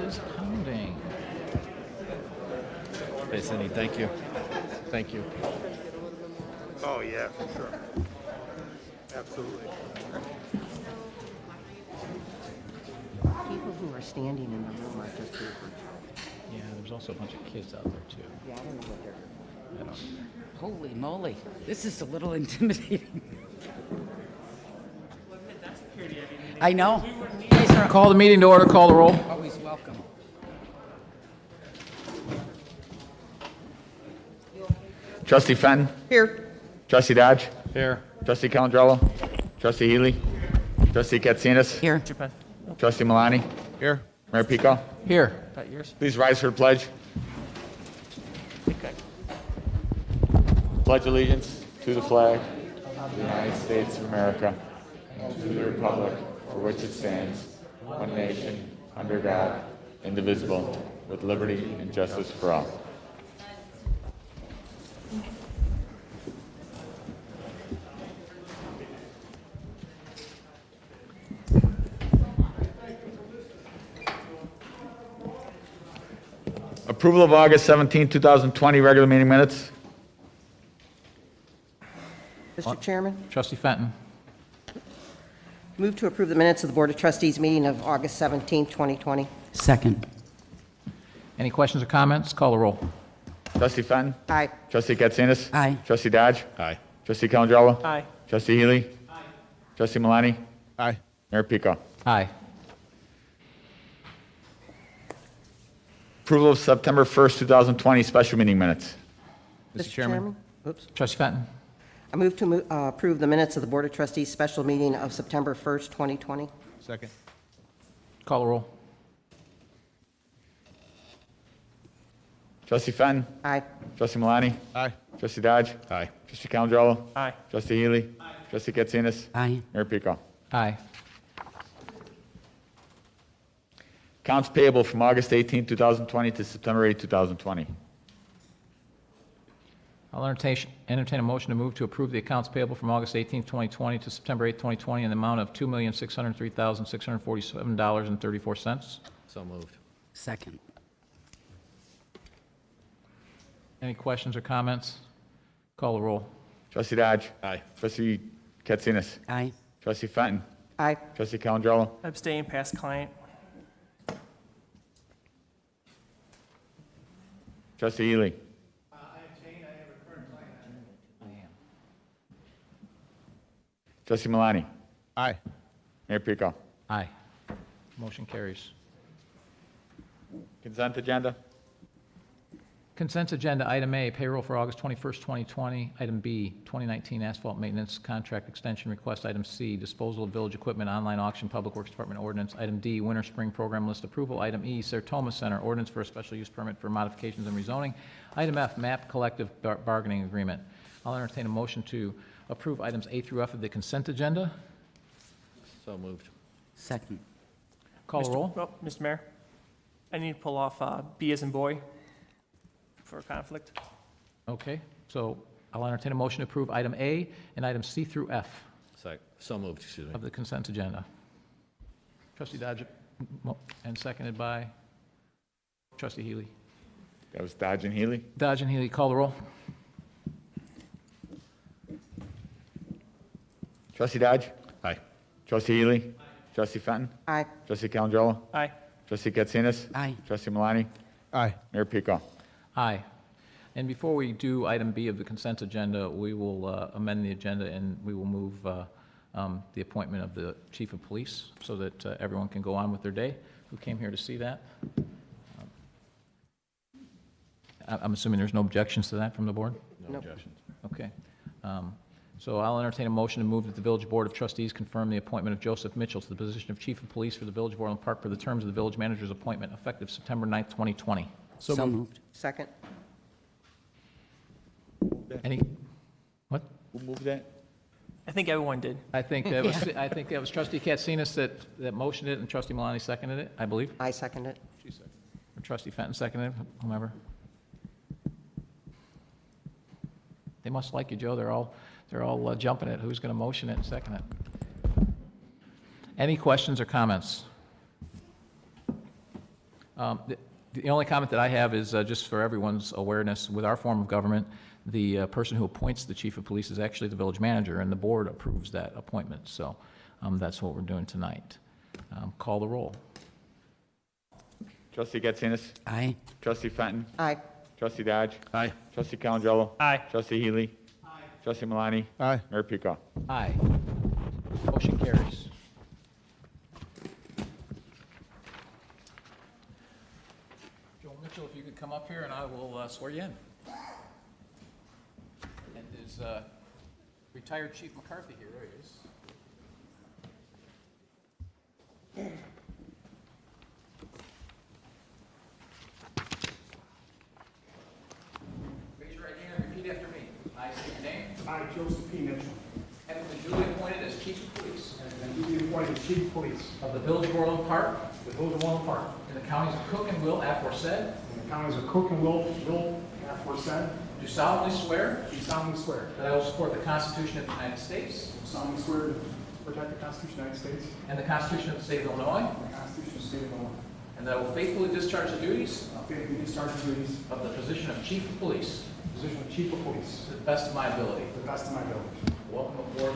Is pounding. Hey, Cindy, thank you. Thank you. Oh, yeah, for sure. Absolutely. People who are standing in the room are just here for, Yeah, there's also a bunch of kids out there too. yeah, I don't know what they're. I don't. Holy moly, this is a little intimidating. I know. You guys are Call the meeting to order. Call the roll. always welcome. Trustee Fenton. Here. Trustee Dodge. Here. Trustee Calandrello. Trustee Healy. Trustee Katsinas. Here. Trustee Milani. Here. Mayor Pico. Here. Please rise for the pledge. Pledge allegiance to the flag of the United States of America and to the republic for which it stands, one nation, under God, indivisible, with liberty and justice for all. Approval of August 17, 2020 regular meeting minutes. Mr. Chairman, Trustee Fenton. move to approve the minutes of the Board of Trustees meeting of August 17, 2020. Second. Any questions or comments? Call the roll. Trustee Fenton. Aye. Trustee Katsinas. Aye. Trustee Dodge. Aye. Trustee Calandrello. Aye. Trustee Healy. Aye. Trustee Milani. Aye. Mayor Pico. Aye. Approval of September 1st, 2020 special meeting minutes. Mr. Chairman. Oops. Trustee Fenton. I move to approve the minutes of the Board of Trustees special meeting of September 1st, 2020. Second. Call the roll. Trustee Fenton. Aye. Trustee Milani. Aye. Trustee Dodge. Aye. Trustee Calandrello. Aye. Trustee Healy. Aye. Trustee Katsinas. Aye. Mayor Pico. Aye. Accounts payable from August 18, 2020 to September 8, 2020. I'll entertain a motion to move to approve the accounts payable from August 18, 2020 to September 8, 2020 in the amount of $2,603,647.34. So moved. Second. Any questions or comments? Call the roll. Trustee Dodge. Aye. Trustee Katsinas. Aye. Trustee Fenton. Aye. Trustee Calandrello. Abstain, past client. Trustee Healy. Trustee Milani. Aye. Mayor Pico. Aye. Motion carries. Consent agenda. Consent agenda, item A, payroll for August 21st, 2020. Item B, 2019 asphalt maintenance contract extension request. Item C, disposal of village equipment, online auction, Public Works Department ordinance. Item D, winter spring program list approval. Item E, Sertoma Center ordinance for a special use permit for modifications and rezoning. Item F, MAP collective bargaining agreement. I'll entertain a motion to approve items A through F of the consent agenda. So moved. Second. Call the roll. Oh, Mr. Mayor, I need to pull off B as in boy for conflict. Okay, so I'll entertain a motion to approve item A and item C through F So moved, excuse me. of the consent agenda. Trustee Dodge, and seconded by Trustee Healy. That was Dodge and Healy. Dodge and Healy, call the roll. Trustee Dodge. Aye. Trustee Healy. Trustee Fenton. Aye. Trustee Calandrello. Aye. Trustee Katsinas. Aye. Trustee Milani. Aye. Mayor Pico. Aye. And before we do item B of the consent agenda, we will amend the agenda and we will move the appointment of the chief of police so that everyone can go on with their day who came here to see that. I'm assuming there's no objections to that from the board? No Nope. objections. Okay. So I'll entertain a motion to move that the Village Board of Trustees confirm the appointment of Joseph Mitchell to the position of Chief of Police for the Village of Orland Park for the terms of the village manager's appointment effective September 9th, 2020. So moved. Second. Any, what? Who moved that? I think everyone did. I think that was Trustee Katsinas that motioned it and Trustee Milani seconded it, I believe. I second it. She seconded. Trustee Fenton seconded, whomever. They must like you, Joe. They're all jumping at who's going to motion it and second it. Any questions or comments? The only comment that I have is just for everyone's awareness, with our form of government, the person who appoints the chief of police is actually the village manager, and the board approves that appointment. So that's what we're doing tonight. Call the roll. Trustee Katsinas. Aye. Trustee Fenton. Aye. Trustee Dodge. Aye. Trustee Calangelo. Aye. Trustee Healy. Aye. Trustee Malani. Aye. Mayor Pico. Aye. Motion carries. Joe Mitchell, if you could come up here and I will swear you in. And is retired Chief McCarthy here? There he is. Raise your right hand and repeat after me. I state your name. I, Joseph P. Mitchell, Having been duly appointed as Chief of Police have been duly appointed Chief of Police of the Village of Orland Park of the Village of Orland Park in the counties of Cook and Will aforesaid, in the counties of Cook and Will, aforesaid, do solemnly swear do solemnly swear. that I will support the Constitution of the United States Do solemnly swear to protect the Constitution of the United States and the Constitution of the State of Illinois, and the Constitution of the State of Illinois. and that I will faithfully discharge the duties I'll faithfully discharge the duties of the position of Chief of Police of the position of Chief of Police to the best of my ability. to the best of my ability. Welcome aboard.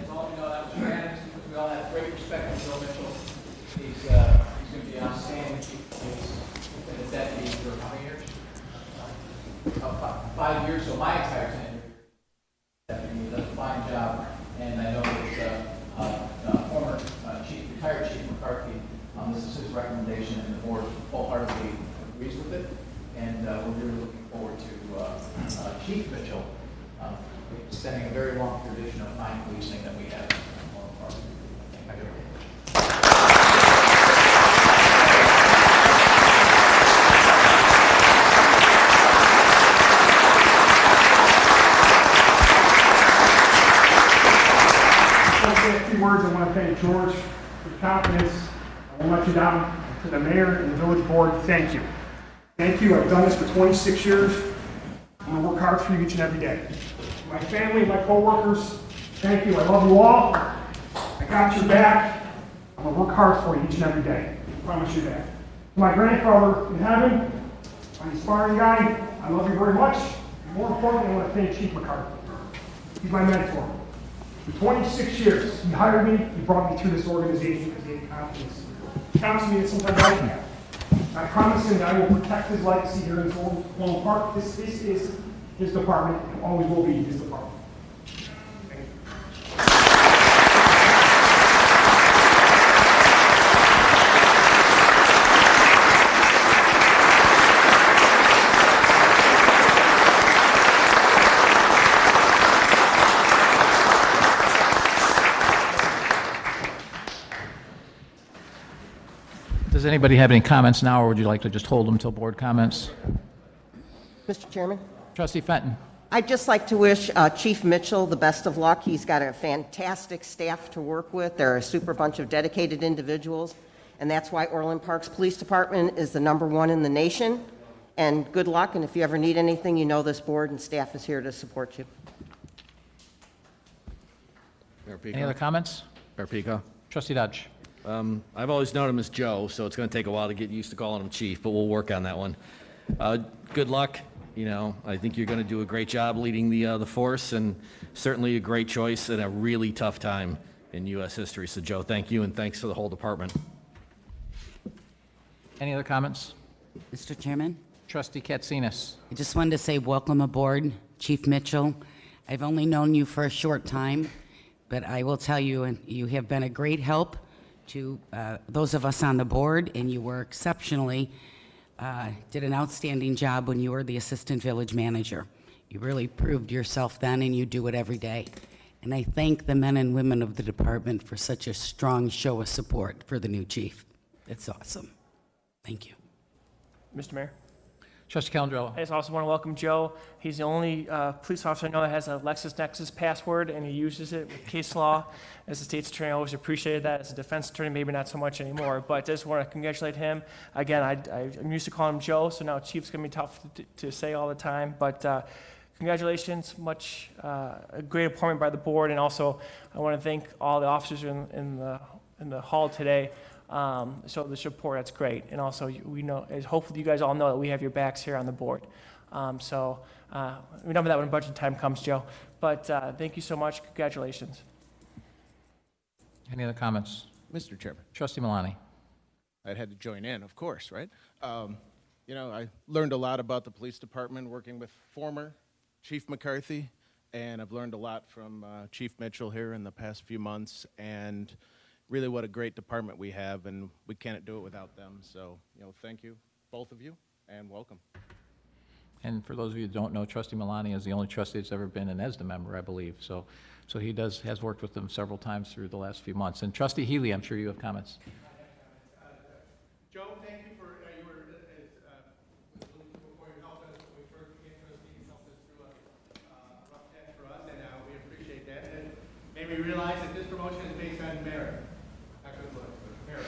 As all of you know, that was unanimous because we all have great respect for Joe Mitchell. He's going to be an outstanding chief of police and a deputy for how many years? 5 years, so my entire tenure. Deputy, he does a fine job, and I know that former retired Chief McCarthy, this is his recommendation, and the board wholeheartedly agrees with it. And we're really looking forward to Chief Mitchell extending a very long tradition of fine policing that we have in Orland Park. Thank you. I want to say a few words. I want to thank George for your confidence. I won't let you down. To the mayor and the village board, thank you. Thank you. I've done this for 26 years. I'm going to work hard for you each and every day. My family, my co-workers, thank you. I love you all. I got your back. I'm going to work hard for you each and every day. I promise you that. To my grandfather in heaven, my inspiring guy, I love you very much. And more importantly, I want to thank Chief McCarthy. He's my mentor. For 26 years, he hired me, he brought me to this organization because he had confidence. Confidence in me that sometimes I didn't have. I promise him that I will protect his legacy here in this Orland Park. This is his department, and always will be his department. Thank you. Does anybody have any comments now, or would you like to just hold them till board comments? Mr. Chairman? Trustee Fenton. I'd just like to wish Chief Mitchell the best of luck. He's got a fantastic staff to work with. They're a super bunch of dedicated individuals, and that's why Orland Park's Police Department is the #1 in the nation. And good luck, and if you ever need anything, you know this board and staff is here to support you. Mayor Any other Pico. comments? Mayor Pico. Trustee Dodge. I've always known him as Joe, so it's going to take a while to get used to calling him Chief, but we'll work on that one. Good luck. You know, I think you're going to do a great job leading the force, and certainly a great choice at a really tough time in U.S. history. So, Joe, thank you, and thanks for the whole department. Any other comments? Mr. Chairman, Trustee Katsinas. I just wanted to say welcome aboard, Chief Mitchell. I've only known you for a short time, but I will tell you, and you have been a great help to those of us on the board, and you were exceptionally, did an outstanding job when you were the assistant village manager. You really proved yourself then, and you do it every day. And I thank the men and women of the department for such a strong show of support for the new chief. It's awesome. Thank you. Mr. Mayor? Trustee Calendro. I just also want to welcome Joe. He's the only police officer I know that has a LexisNexis password, and he uses it with case law. As a state's attorney, I always appreciated that. As a defense attorney, maybe not so much anymore. But I just want to congratulate him. Again, I'm used to calling him Joe, so now Chief's going to be tough to say all the time. But congratulations, a great appointment by the board. And also, I want to thank all the officers in the hall today. So the support, that's great. And also, we know, as hopefully you guys all know that we have your backs here on the board. Remember that when budget time comes, Joe. But thank you so much. Congratulations. Any other comments? Mr. Chairman, Trustee Malani. I'd had to join in, of course, right? I learned a lot about the police department working with former Chief McCarthy, and I've learned a lot from Chief Mitchell here in the past few months, and really what a great department we have, and we can't do it without them. So, thank you, both of you, and welcome. And for those of you who don't know, Trustee Malani is the only trustee that's ever been an ESDA member, I believe. So he has worked with them several times through the last few months. And Trustee Healy, I'm sure you have comments. Joe, thank you for you were before you helped us when we first became trustees, helped us through a rough patch for us, and we appreciate that. And it made me realize that this promotion is based on merit, not good looks, but merit.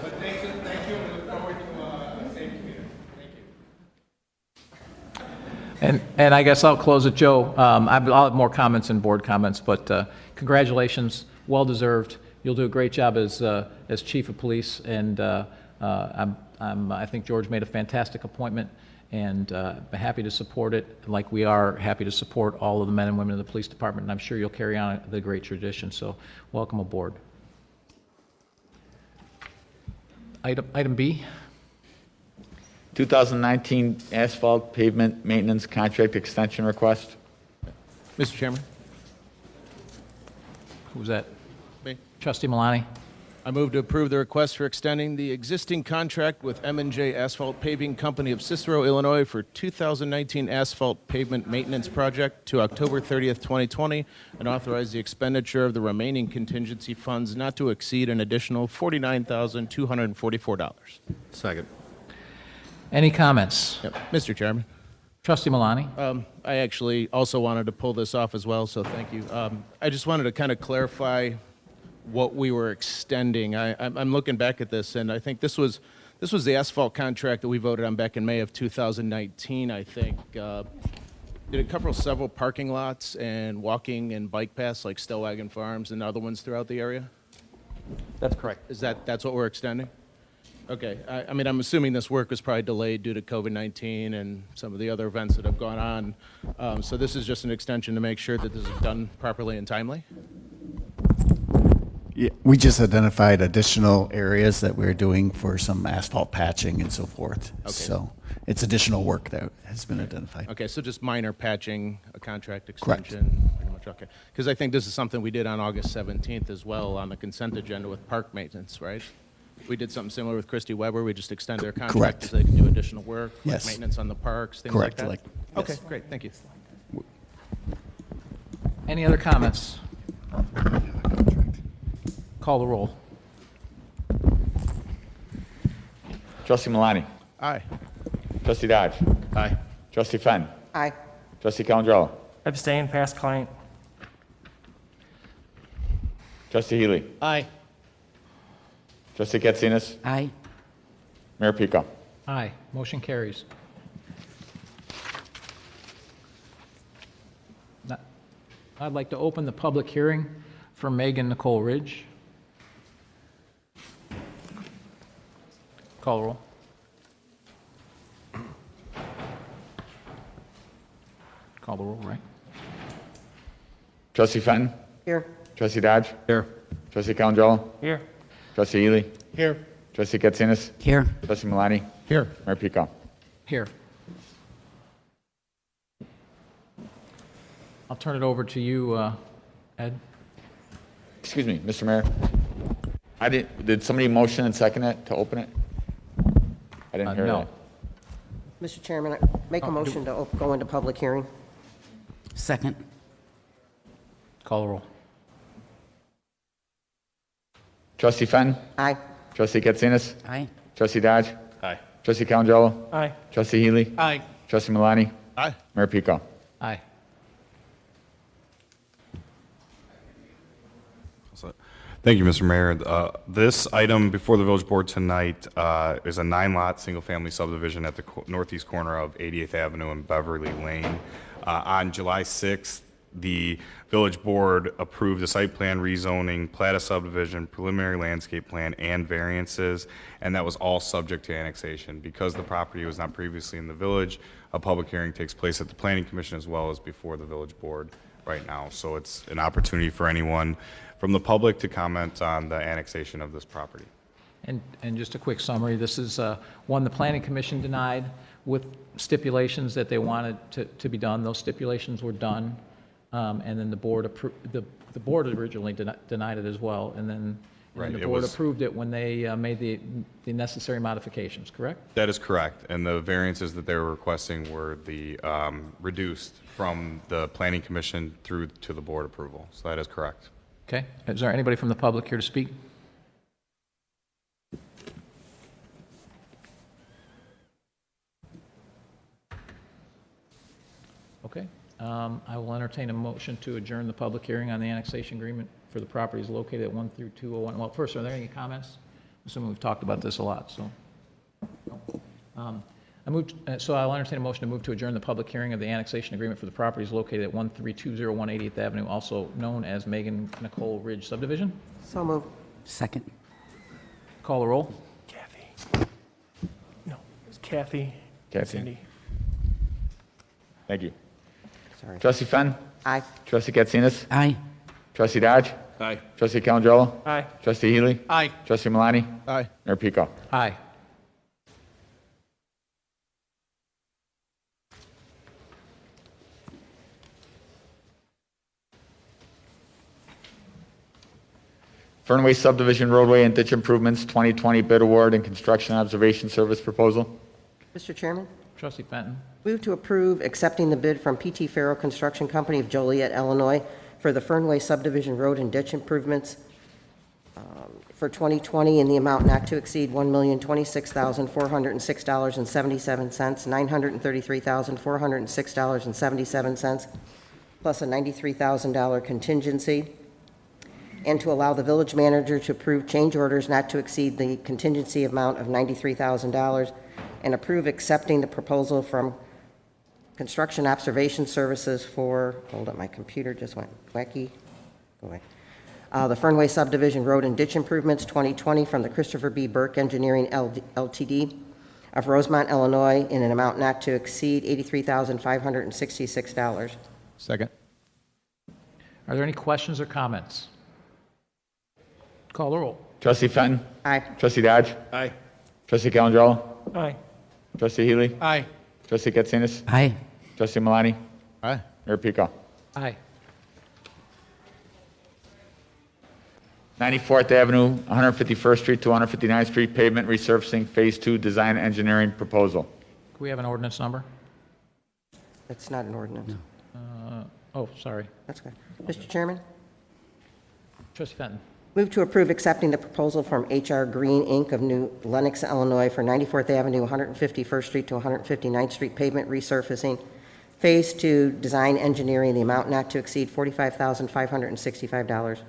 But thank you, and we look forward to a safe community. Thank you. And I guess I'll close it, Joe. I'll have more comments and board comments, but congratulations, well-deserved. You'll do a great job as chief of police, and I think George made a fantastic appointment, and I'm happy to support it, like we are happy to support all of the men and women in the police department, and I'm sure you'll carry on the great tradition, so welcome aboard. Item B. 2019 asphalt pavement maintenance contract extension request. Mr. Chairman? Who's that? Me. Trustee Malani. I move to approve the request for extending the existing contract with M&J Asphalt Paving Company of Cicero, Illinois for 2019 asphalt pavement maintenance project to October 30th, 2020, and authorize the expenditure of the remaining contingency funds not to exceed an additional $49,244. Second. Any comments? Yep. Mr. Chairman? Trustee Malani. I actually also wanted to pull this off as well, so thank you. I just wanted to kind of clarify what we were extending. I'm looking back at this, and I think this was the asphalt contract that we voted on back in May of 2019, I think. Did it cover several parking lots and walking and bike paths like Stellwagen Farms and other ones throughout the area? That's correct. That's what we're extending? Okay. I mean, I'm assuming this work was probably delayed due to COVID-19 and some of the other events that have gone on. So this is just an extension to make sure that this is done properly and timely? Yeah, we just identified additional areas that we're doing for some asphalt patching and so forth. Okay. So it's additional work that has been identified. Okay, so just minor patching, a contract Correct. extension? Pretty much, okay. Because I think this is something we did on August 17th as well on the consent agenda with park maintenance, right? We did something similar with Christie Weber. We just extended their contract Correct. so they can do additional work, Yes. like maintenance on the parks, things Correct. like that? Okay, Yes. great, thank you. Any other comments? Call the roll. Trustee Malani. Aye. Trustee Dodge. Aye. Trustee Fenn. Aye. Trustee Calendro. Abstain, past client. Trustee Healy. Aye. Trustee Katsinas. Aye. Mayor Pico. Aye. Motion carries. Now, I'd like to open the public hearing for Megan Nicole Ridge. Call the roll. Call the roll, right? Trustee Fenton. Here. Trustee Dodge. Here. Trustee Calendro. Here. Trustee Healy. Here. Trustee Katsinas. Here. Trustee Malani. Here. Mayor Pico. Here. I'll turn it over to you, Ed. Excuse me, Mr. Mayor. Did somebody motion and second it to open it? I didn't hear No. that. Mr. Chairman, I make a motion to go into public hearing. Second. Call the roll. Trustee Fenton? Aye. Trustee Katsinas? Aye. Trustee Dodge? Aye. Trustee Calangelo? Aye. Trustee Healy? Aye. Trustee Malani? Aye. Mayor Pico? Aye. Thank you, Mr. Mayor. This item before the village board tonight is a 9-lot, single-family subdivision at the northeast corner of 88th Avenue and Beverly Lane. On July 6th, the village board approved the site plan rezoning, plat of subdivision, preliminary landscape plan, and variances, and that was all subject to annexation. Because the property was not previously in the village, a public hearing takes place at the Planning Commission as well as before the village board right now. So it's an opportunity for anyone from the public to comment on the annexation of this property. And just a quick summary, this is one the Planning Commission denied with stipulations that they wanted to be done. Those stipulations were done, and then the board the board originally denied it as well, and then Right, the it board was- approved it when they made the necessary modifications, correct? That is correct, and the variances that they were requesting were the reduced from the Planning Commission through to the board approval, so that is correct. Okay, is there anybody from the public here to speak? Okay, I will entertain a motion to adjourn the public hearing on the annexation agreement for the properties located at 1 through 201. Well, first, are there any comments? I'm assuming we've talked about this a lot, so. So I'll entertain a motion to move to adjourn the public hearing of the annexation agreement for the properties located at 13201 80th Avenue, also known as Megan Nicole Ridge subdivision. So moved. Second. Call the roll. Kathy. No, it's Kathy. Kathy. Cindy. Thank you. Sorry. Trustee Fenton? Aye. Trustee Katsinas? Aye. Trustee Dodge? Aye. Trustee Calangelo? Aye. Trustee Healy? Aye. Trustee Malani? Aye. Mayor Pico? Aye. Fernway subdivision roadway and ditch improvements, 2020 bid award and construction observation service proposal. Mr. Chairman, Trustee Fenton. move to approve accepting the bid from PT Farrow Construction Company of Joliet, Illinois for the Fernway subdivision road and ditch improvements for 2020 in the amount not to exceed $1,026,406.77, $933,406.77, plus a $93,000 contingency, and to allow the village manager to approve change orders not to exceed the contingency amount of $93,000, and approve accepting the proposal from Construction Observation Services for, hold up, my computer just went wacky. Go away. The Fernway Subdivision Road and Ditch Improvements 2020 from the Christopher B. Burke Engineering LTD of Rosemont, Illinois, in an amount not to exceed $83,566. Second. Are there any questions or comments? Call the roll. Trustee Fenton? Aye. Trustee Dodge? Aye. Trustee Calangelo? Aye. Trustee Healy? Aye. Trustee Katsinas? Aye. Trustee Malani? Aye. Mayor Pico? Aye. 94th Avenue, 151st Street to 159th Street pavement resurfacing Phase 2 design engineering proposal. Can we have an ordinance number? That's not an ordinance. Oh, sorry. That's good. Mr. Chairman? Trustee Fenton. Move to approve accepting the proposal from HR Green, Inc. of New Lenox, Illinois for 94th Avenue, 151st Street to 159th Street pavement resurfacing, Phase 2 design engineering, the amount not to exceed $45,565.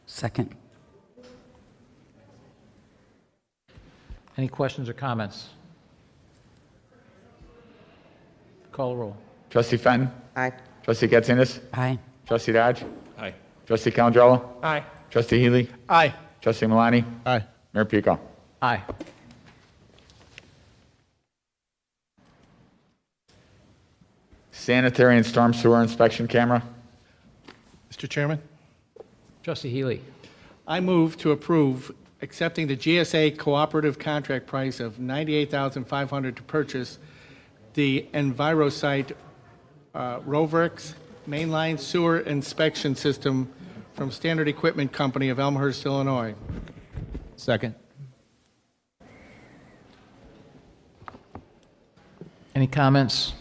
Second. Any questions or comments? Call the roll. Trustee Fenton? Aye. Trustee Katsinas? Aye. Trustee Dodge? Aye. Trustee Calangelo? Aye. Trustee Healy? Aye. Trustee Malani? Aye. Mayor Pico? Aye. Sanitary and storm sewer inspection camera. Mr. Chairman, Trustee Healy. I move to approve accepting the GSA cooperative contract price of $98,500 to purchase the EnviroSite Roverx mainline sewer inspection system from Standard Equipment Company of Elmhurst, Illinois. Second. Any comments?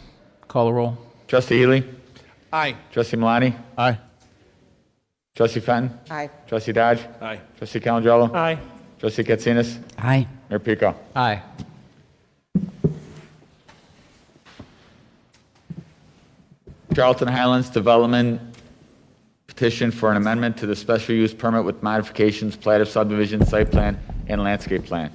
Call the roll. Trustee Healy? Aye. Trustee Malani? Aye. Trustee Fenton? Aye. Trustee Dodge? Aye. Trustee Calangelo? Aye. Trustee Katsinas? Aye. Mayor Pico? Aye. Charlton Highlands Development petition for an amendment to the special use permit with modifications, plat of subdivision, site plan, and landscape plan.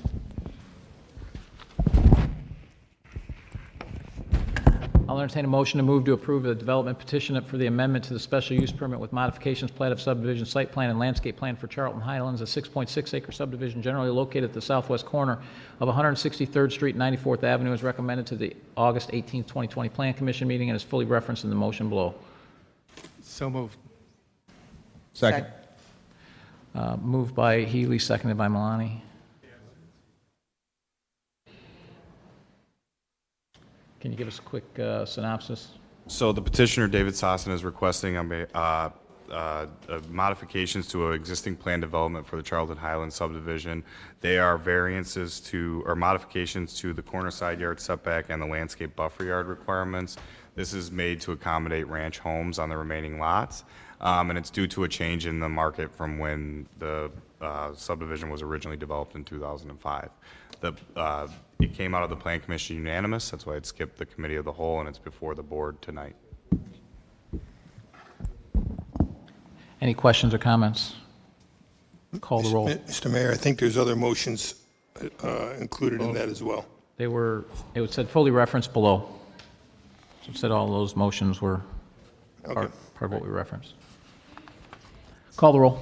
I'll entertain a motion to move to approve the development petition for the amendment to the special use permit with modifications, plat of subdivision, site plan, and landscape plan for Charlton Highlands, a 6.6 acre subdivision generally located at the southwest corner of 163rd Street and 94th Avenue, as recommended to the August 18, 2020 Plan Commission meeting and is fully referenced in the motion below. So moved. Second. Moved by Healy, seconded by Malani. Can you give us a quick synopsis? So the petitioner, David Sossin, is requesting modifications to an existing plan development for the Charlton Highlands subdivision. They are variances to, or modifications to the corner side yard setback and the landscape buffer yard requirements. This is made to accommodate ranch homes on the remaining lots, and it's due to a change in the market from when the subdivision was originally developed in 2005. It came out of the Plan Commission unanimous, that's why it skipped the committee of the whole, and it's before the board tonight. Any questions or comments? Call the roll. Mr. Mayor, I think there's other motions included in that as well. They were, it said fully referenced below. So it said all those motions were part of what we referenced. Call the roll.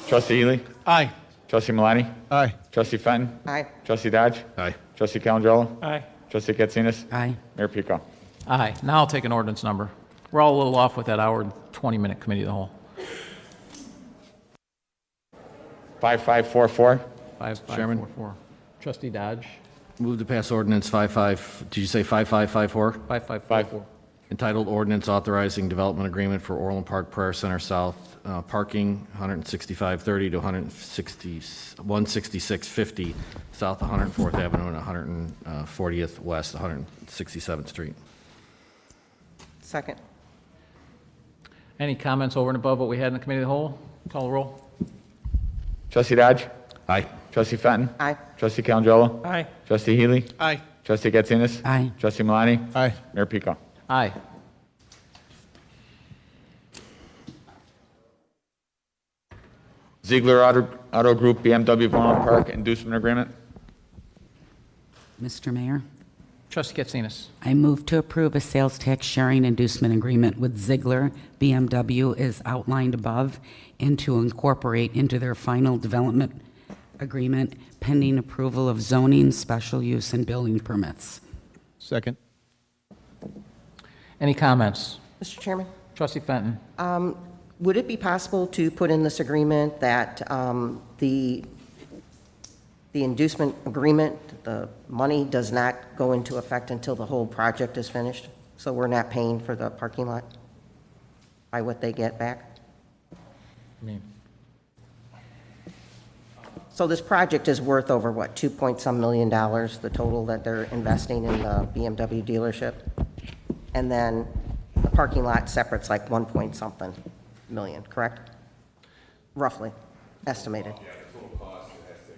Trustee Healy? Aye. Trustee Malani? Aye. Trustee Fenton? Aye. Trustee Dodge? Aye. Trustee Calangelo? Aye. Trustee Katsinas? Aye. Mayor Pico? Aye. Now I'll take an ordinance number. We're all a little off with that hour and 20-minute committee of the whole. 5544? 5544. Trustee Dodge. Move to pass ordinance 55, did you say 5554? 5544. Entitled Ordinance Authorizing Development Agreement for Orland Park Prayer Center South, parking 16530 to 16650 South 104th Avenue and 140th West 167th Street. Second. Any comments over and above what we had in the committee of the whole? Call the roll. Trustee Dodge? Aye. Trustee Fenton? Aye. Trustee Calangelo? Aye. Trustee Healy? Aye. Trustee Katsinas? Aye. Trustee Malani? Aye. Mayor Pico? Aye. Ziegler Auto Group BMW Volunteer Park Inducement Agreement. Mr. Mayor, Trustee Katsinas. I move to approve a sales tax sharing inducement agreement with Ziegler BMW as outlined above and to incorporate into their final development agreement pending approval of zoning, special use, and building permits. Second. Any comments? Mr. Chairman? Trustee Fenton. Would it be possible to put in this agreement that the inducement agreement, the money does not go into effect until the whole project is finished? So we're not paying for the parking lot by what they get back? So this project is worth over, what, $2-some million, the total that they're investing in the BMW dealership? And then the parking lot separate's like 1-something million, correct? Roughly, estimated. Yeah, the total cost has to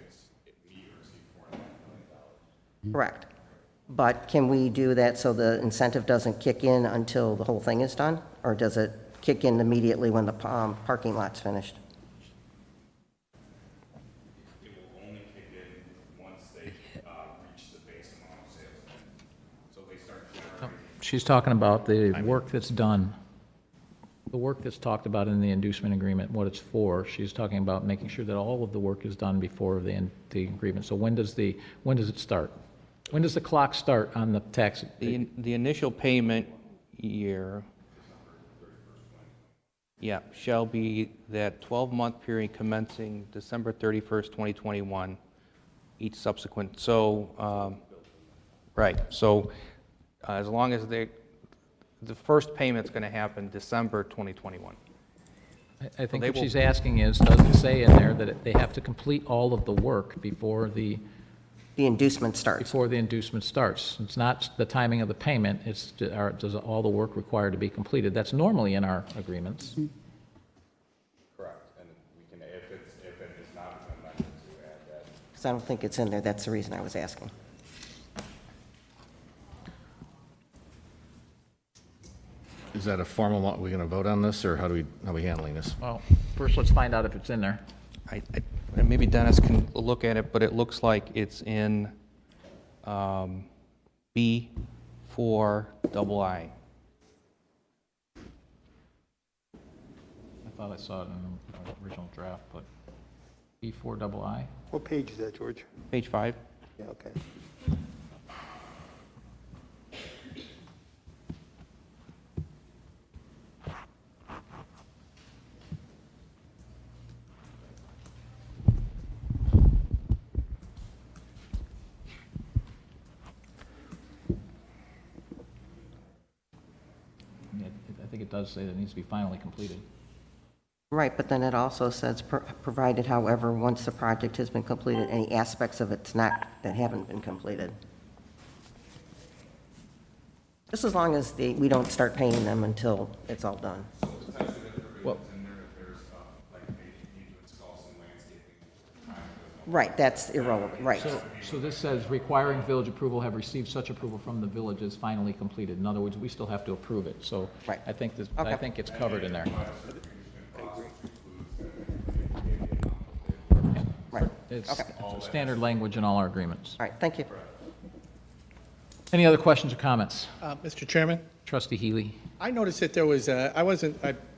meet or exceed $4.5 million. Correct. But can we do that so the incentive doesn't kick in until the whole thing is done? Or does it kick in immediately when the parking lot's finished? It will only kick in once they reach the base amount of sales. So they start generating. She's talking about the work that's done. The work that's talked about in the inducement agreement, what it's for. She's talking about making sure that all of the work is done before the agreement. So when does it start? When does the clock start on the tax? The initial payment year, shall be that 12-month period commencing December 31st, 2021, each subsequent. So, right. So, as long as the first payment's going to happen December 2021. I think they what will- she's asking is, does it say in there that they have to complete all of the work before the inducement starts. before the inducement starts? It's not the timing of the payment, it's, does all the work required to be completed? That's normally in our agreements. Correct, and we can, if it is not, we can amend it to add that. Because I don't think it's in there. That's the reason I was asking. Is that a formal, are we going to vote on this, or how are we handling this? Well, first let's find out if it's in there. And maybe Dennis can look at it, but it looks like it's in B4 double I. I thought I saw it in the original draft, but B4 double I? What page is that, George? Page 5. Yeah, okay. Yeah, I think it does say that it needs to be finally completed. Right, but then it also says, provided, however, once the project has been completed, any aspects of it's not, that haven't been completed. Just as long as we don't start paying them until it's all done. Well, Right, that's irrelevant, right. so this says requiring village approval have received such approval from the village is finally completed. In other words, we still have to approve it, so Right. I think this, I Okay. think it's covered in there. Right, It's okay. standard language in all our agreements. All right, thank you. Any other questions or comments? Mr. Chairman, Trustee Healy? I noticed that there was,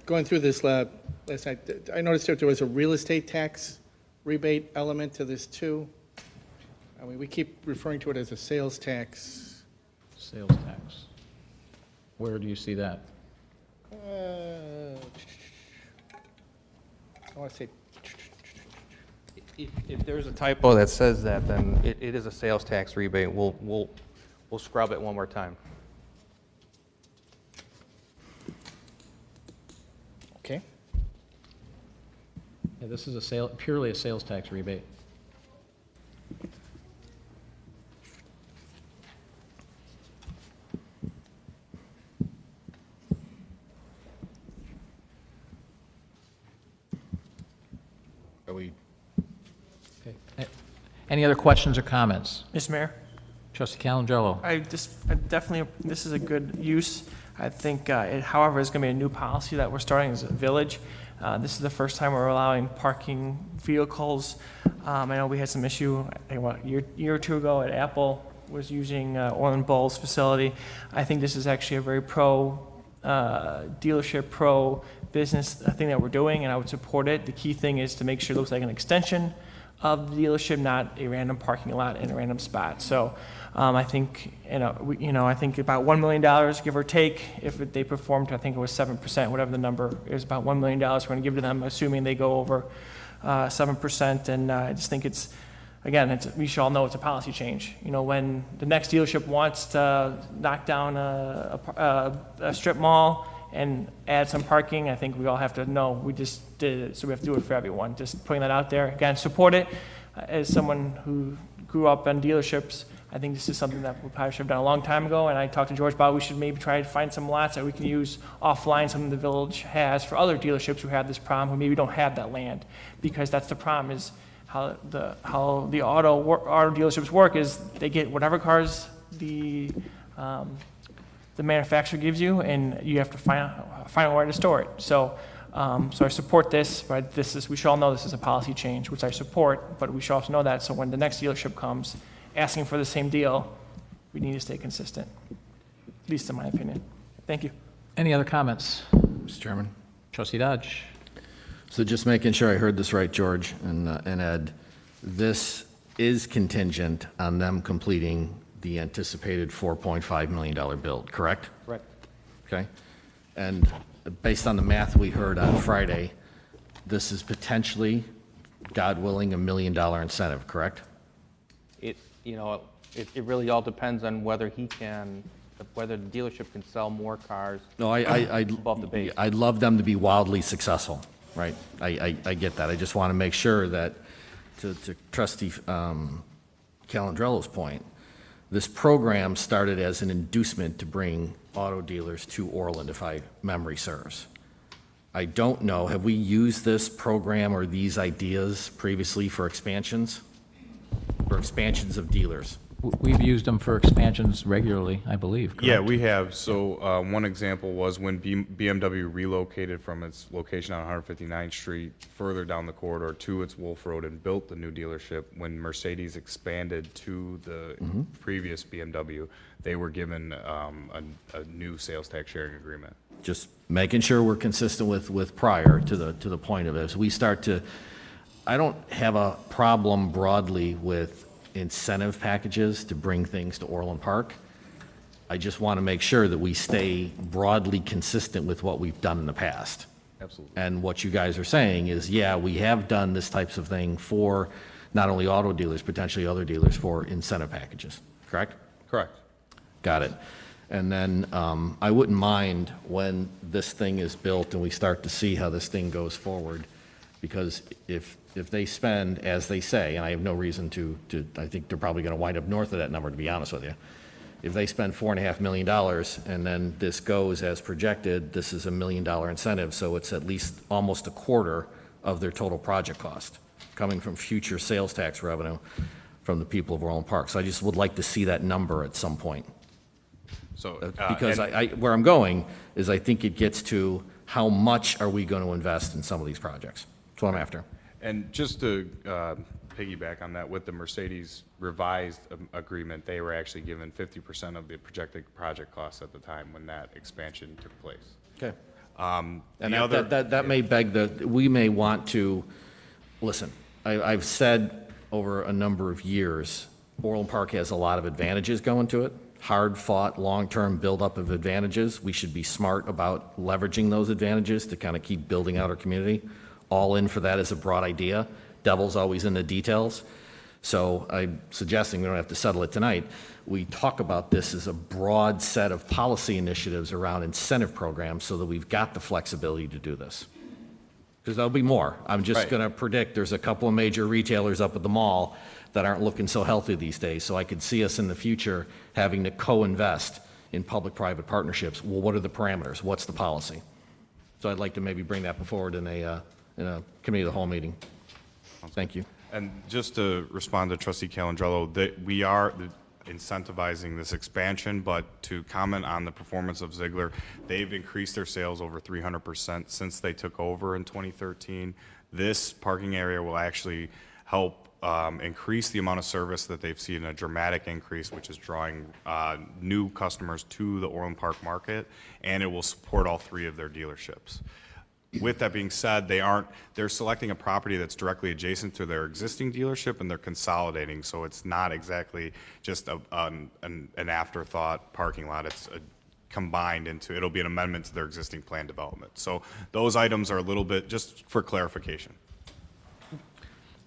going through this last night, I noticed that there was a real estate tax rebate element to this too. I mean, we keep referring to it as a sales tax. Sales tax. Where do you see that? I want to say, If there's a typo that says that, then it is a sales tax rebate. We'll scrub it one more time. okay. Yeah, this is purely a sales tax rebate. Are we, Okay. Any other questions or comments? Mr. Mayor? Trustee Calangello? I definitely, this is a good use. I think, however, it's going to be a new policy that we're starting as a village. This is the first time we're allowing parking vehicles. I know we had some issue, a year or two ago at Apple was using Orland Bowles facility. I think this is actually a very dealership, pro business thing that we're doing, and I would support it. The key thing is to make sure it looks like an extension of the dealership, not a random parking lot in a random spot. So I think, I think about $1 million, give or take, if they performed, I think it was 7%, whatever the number is, about $1 million we're going to give to them, assuming they go over 7%. And I just think it's, again, we should all know it's a policy change. When the next dealership wants to knock down a strip mall and add some parking, I think we all have to know we just did it, so we have to do it for everyone. Just putting that out there. Again, support it. As someone who grew up in dealerships, I think this is something that we probably should have done a long time ago, and I talked to George about we should maybe try to find some lots that we can use offline, something the village has for other dealerships who have this problem, who maybe don't have that land, because that's the problem is how the auto dealerships work is they get whatever cars the manufacturer gives you, and you have to find out where to store it. So I support this, but we should all know this is a policy change, which I support, but we should also know that, so when the next dealership comes asking for the same deal, we need to stay consistent, at least in my opinion. Thank you. Any other comments? Mr. Chairman? Trustee Dodge? So just making sure I heard this right, George and Ed, this is contingent on them completing the anticipated $4.5 million build, correct? Right. Okay. And based on the math we heard on Friday, this is potentially, God willing, $1 million incentive, correct? It really all depends on whether he can whether the dealership can sell more cars No, above the base. I'd love them to be wildly successful, right? I get that. I just want to make sure that, to trustee Calandrello's point, this program started as an inducement to bring auto dealers to Orland, if memory serves. I don't know, have we used this program or these ideas previously for expansions? For expansions of dealers? We've used them for expansions regularly, I believe, Yeah, correct? we have. So one example was when BMW relocated from its location on 159th Street further down the corridor to its Wolf Road and built the new dealership. When Mercedes expanded to the previous BMW, they were given a new sales tax sharing agreement. Just making sure we're consistent with prior to the point of it. As we start to, I don't have a problem broadly with incentive packages to bring things to Orland Park. I just want to make sure that we stay broadly consistent with what we've done in the past. Absolutely. And what you guys are saying is, yeah, we have done this types of thing for not only auto dealers, potentially other dealers for incentive packages, correct? Correct. Got it. And then I wouldn't mind when this thing is built and we start to see how this thing goes forward, because if they spend, as they say, and I have no reason to I think they're probably going to wind up north of that number, to be honest with you. If they spend $4.5 million and then this goes as projected, this is $1 million incentive, so it's at least almost a quarter of their total project cost coming from future sales tax revenue from the people of Orland Park. So I just would like to see that number at some point. So Because where I'm going is I think it gets to how much are we going to invest in some of these projects. That's what I'm after. And just to piggyback on that, with the Mercedes revised agreement, they were actually given 50% of the projected project costs at the time when that expansion took place. Okay. And And the other, that may beg we may want to, listen, I've said over a number of years, Orland Park has a lot of advantages going to it, hard-fought, long-term buildup of advantages. We should be smart about leveraging those advantages to kind of keep building out our community. All in for that is a broad idea. Devil's always in the details. So I'm suggesting we don't have to settle it tonight. We talk about this as a broad set of policy initiatives around incentive programs so that we've got the flexibility to do this. Because there'll be more. I'm just Right. going to predict there's a couple of major retailers up at the mall that aren't looking so healthy these days. So I could see us in the future having to co-invest in public-private partnerships. Well, what are the parameters? What's the policy? So I'd like to maybe bring that forward in a committee of the whole meeting. Thank you. and just to respond to Trustee Calandrello, that we are incentivizing this expansion, but to comment on the performance of Ziegler, they've increased their sales over 300% since they took over in 2013. This parking area will actually help increase the amount of service that they've seen a dramatic increase, which is drawing new customers to the Orland Park market, and it will support all three of their dealerships. With that being said, they're selecting a property that's directly adjacent to their existing dealership, and they're consolidating, so it's not exactly just an afterthought parking lot. It's combined into, it'll be an amendment to their existing plan development. So those items are a little bit, just for clarification.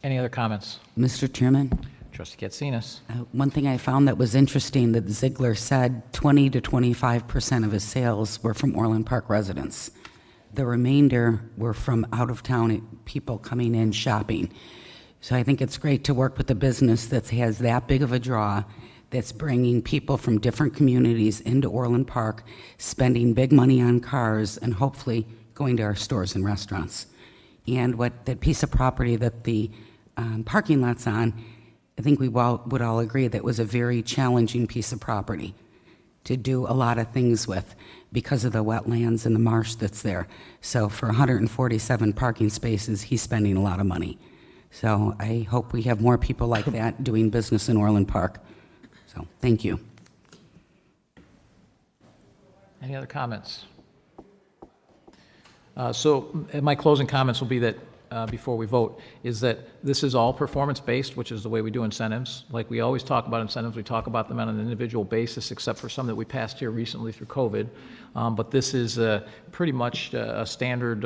Any other comments? Mr. Chairman, Trustee Katsinas. one thing I found that was interesting that Ziegler said 20 to 25% of his sales were from Orland Park residents. The remainder were from out-of-town people coming in shopping. So I think it's great to work with a business that has that big of a draw, that's bringing people from different communities into Orland Park, spending big money on cars, and hopefully going to our stores and restaurants. And what that piece of property that the parking lot's on, I think we would all agree that was a very challenging piece of property to do a lot of things with because of the wetlands and the marsh that's there. So for 147 parking spaces, he's spending a lot of money. So I hope we have more people like that doing business in Orland Park. So thank you. Any other comments? So my closing comments will be that before we vote, is that this is all performance-based, which is the way we do incentives. Like we always talk about incentives, we talk about them on an individual basis, except for some that we passed here recently through COVID. But this is pretty much a standard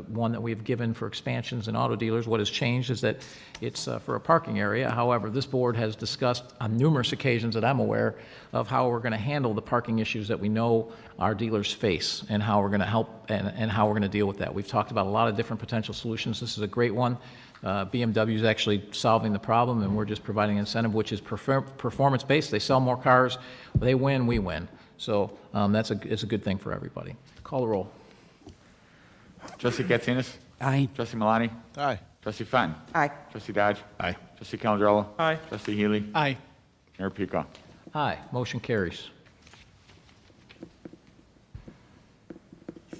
one that we've given for expansions and auto dealers. What has changed is that it's for a parking area. However, this board has discussed on numerous occasions that I'm aware of how we're going to handle the parking issues that we know our dealers face and how we're going to help and how we're going to deal with that. We've talked about a lot of different potential solutions. This is a great one. BMW is actually solving the problem, and we're just providing incentive, which is performance-based. They sell more cars, they win, we win. So it's a good thing for everybody. Call the roll. Trustee Katsinas? Aye. Trustee Malani? Aye. Trustee Fenton? Aye. Trustee Dodge? Aye. Trustee Calandrella? Aye. Trustee Healy? Aye. Mayor Pico? Aye, motion carries.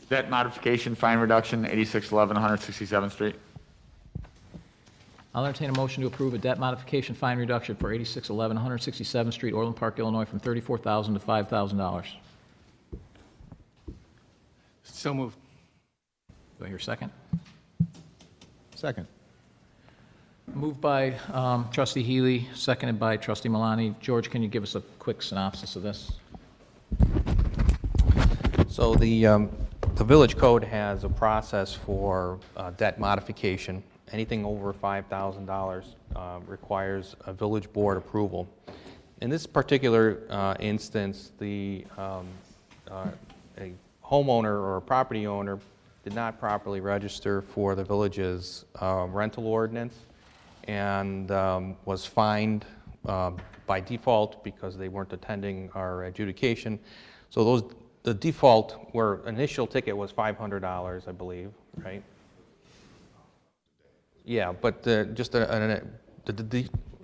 Debt modification, fine reduction, 8611 167th Street. I'll entertain a motion to approve a debt modification fine reduction for 8611 167th Street, Orland Park, Illinois, from $34,000 to $5,000. So moved. Do I hear a second? Second. Moved by Trustee Healy, seconded by Trustee Malani. George, can you give us a quick synopsis of this? So the village code has a process for debt modification. Anything over $5,000 requires a village board approval. In this particular instance, a homeowner or a property owner did not properly register for the village's rental ordinance and was fined by default because they weren't attending our adjudication. So the default, where initial ticket was $500, I believe, right? Yeah, but just the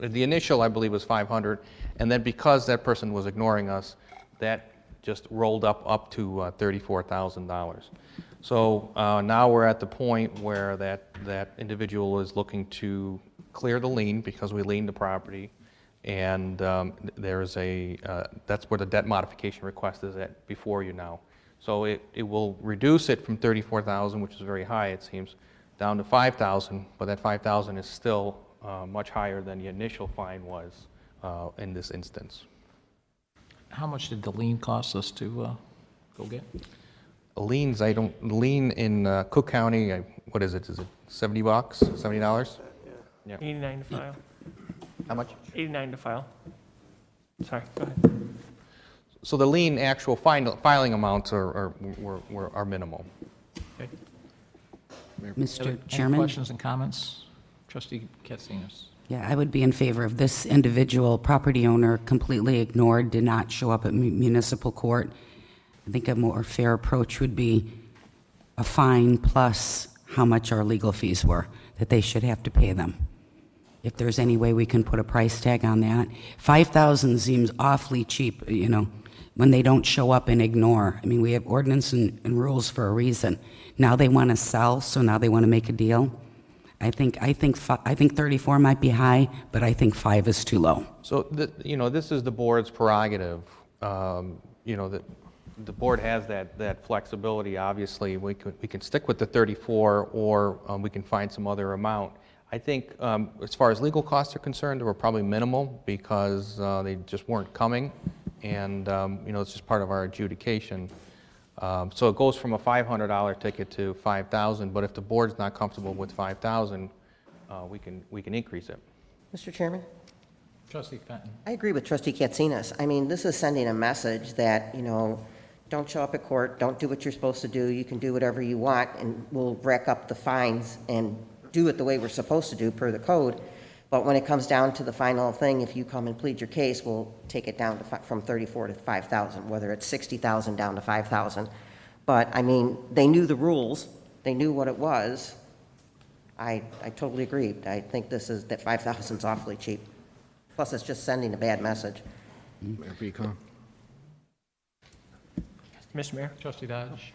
initial, I believe, was $500, and then because that person was ignoring us, that just rolled up to $34,000. So now we're at the point where that individual is looking to clear the lien because we liened the property, and there's that's where the debt modification request is at before you now. So it will reduce it from $34,000, which is very high, it seems, down to $5,000, but that $5,000 is still much higher than the initial fine was in this instance. How much did the lien cost us to go get? Liens, lien in Cook County, what is it? Is it $70, $70? Yeah. 89 to file. How much? 89 to file. Sorry, go ahead. So the lien actual filing amounts are minimal. Okay. Mr. Any Chairman? questions and comments? Trustee Katsinas. Yeah, I would be in favor of this individual property owner completely ignored, did not show up at municipal court. I think a more fair approach would be a fine plus how much our legal fees were, that they should have to pay them. If there's any way we can put a price tag on that. $5,000 seems awfully cheap, when they don't show up and ignore. I mean, we have ordinance and rules for a reason. Now they want to sell, so now they want to make a deal. I think 34 might be high, but I think 5 is too low. So this is the board's prerogative. The board has that flexibility. Obviously, we can stick with the 34, or we can find some other amount. I think as far as legal costs are concerned, they were probably minimal because they just weren't coming, and it's just part of our adjudication. So it goes from a $500 ticket to $5,000, but if the board's not comfortable with $5,000, we can increase it. Mr. Chairman? Trustee Fenton. I agree with Trustee Katsinas. I mean, this is sending a message that, don't show up at court, don't do what you're supposed to do, you can do whatever you want, and we'll rack up the fines and do it the way we're supposed to do per the code. But when it comes down to the final thing, if you come and plead your case, we'll take it down from 34 to 5,000, whether it's 60,000 down to 5,000. But, I mean, they knew the rules, they knew what it was. I totally agree. I think that 5,000 is awfully cheap. Plus, it's just sending a bad message. Mayor Pico. Mr. Mayor? Trustee Dodge.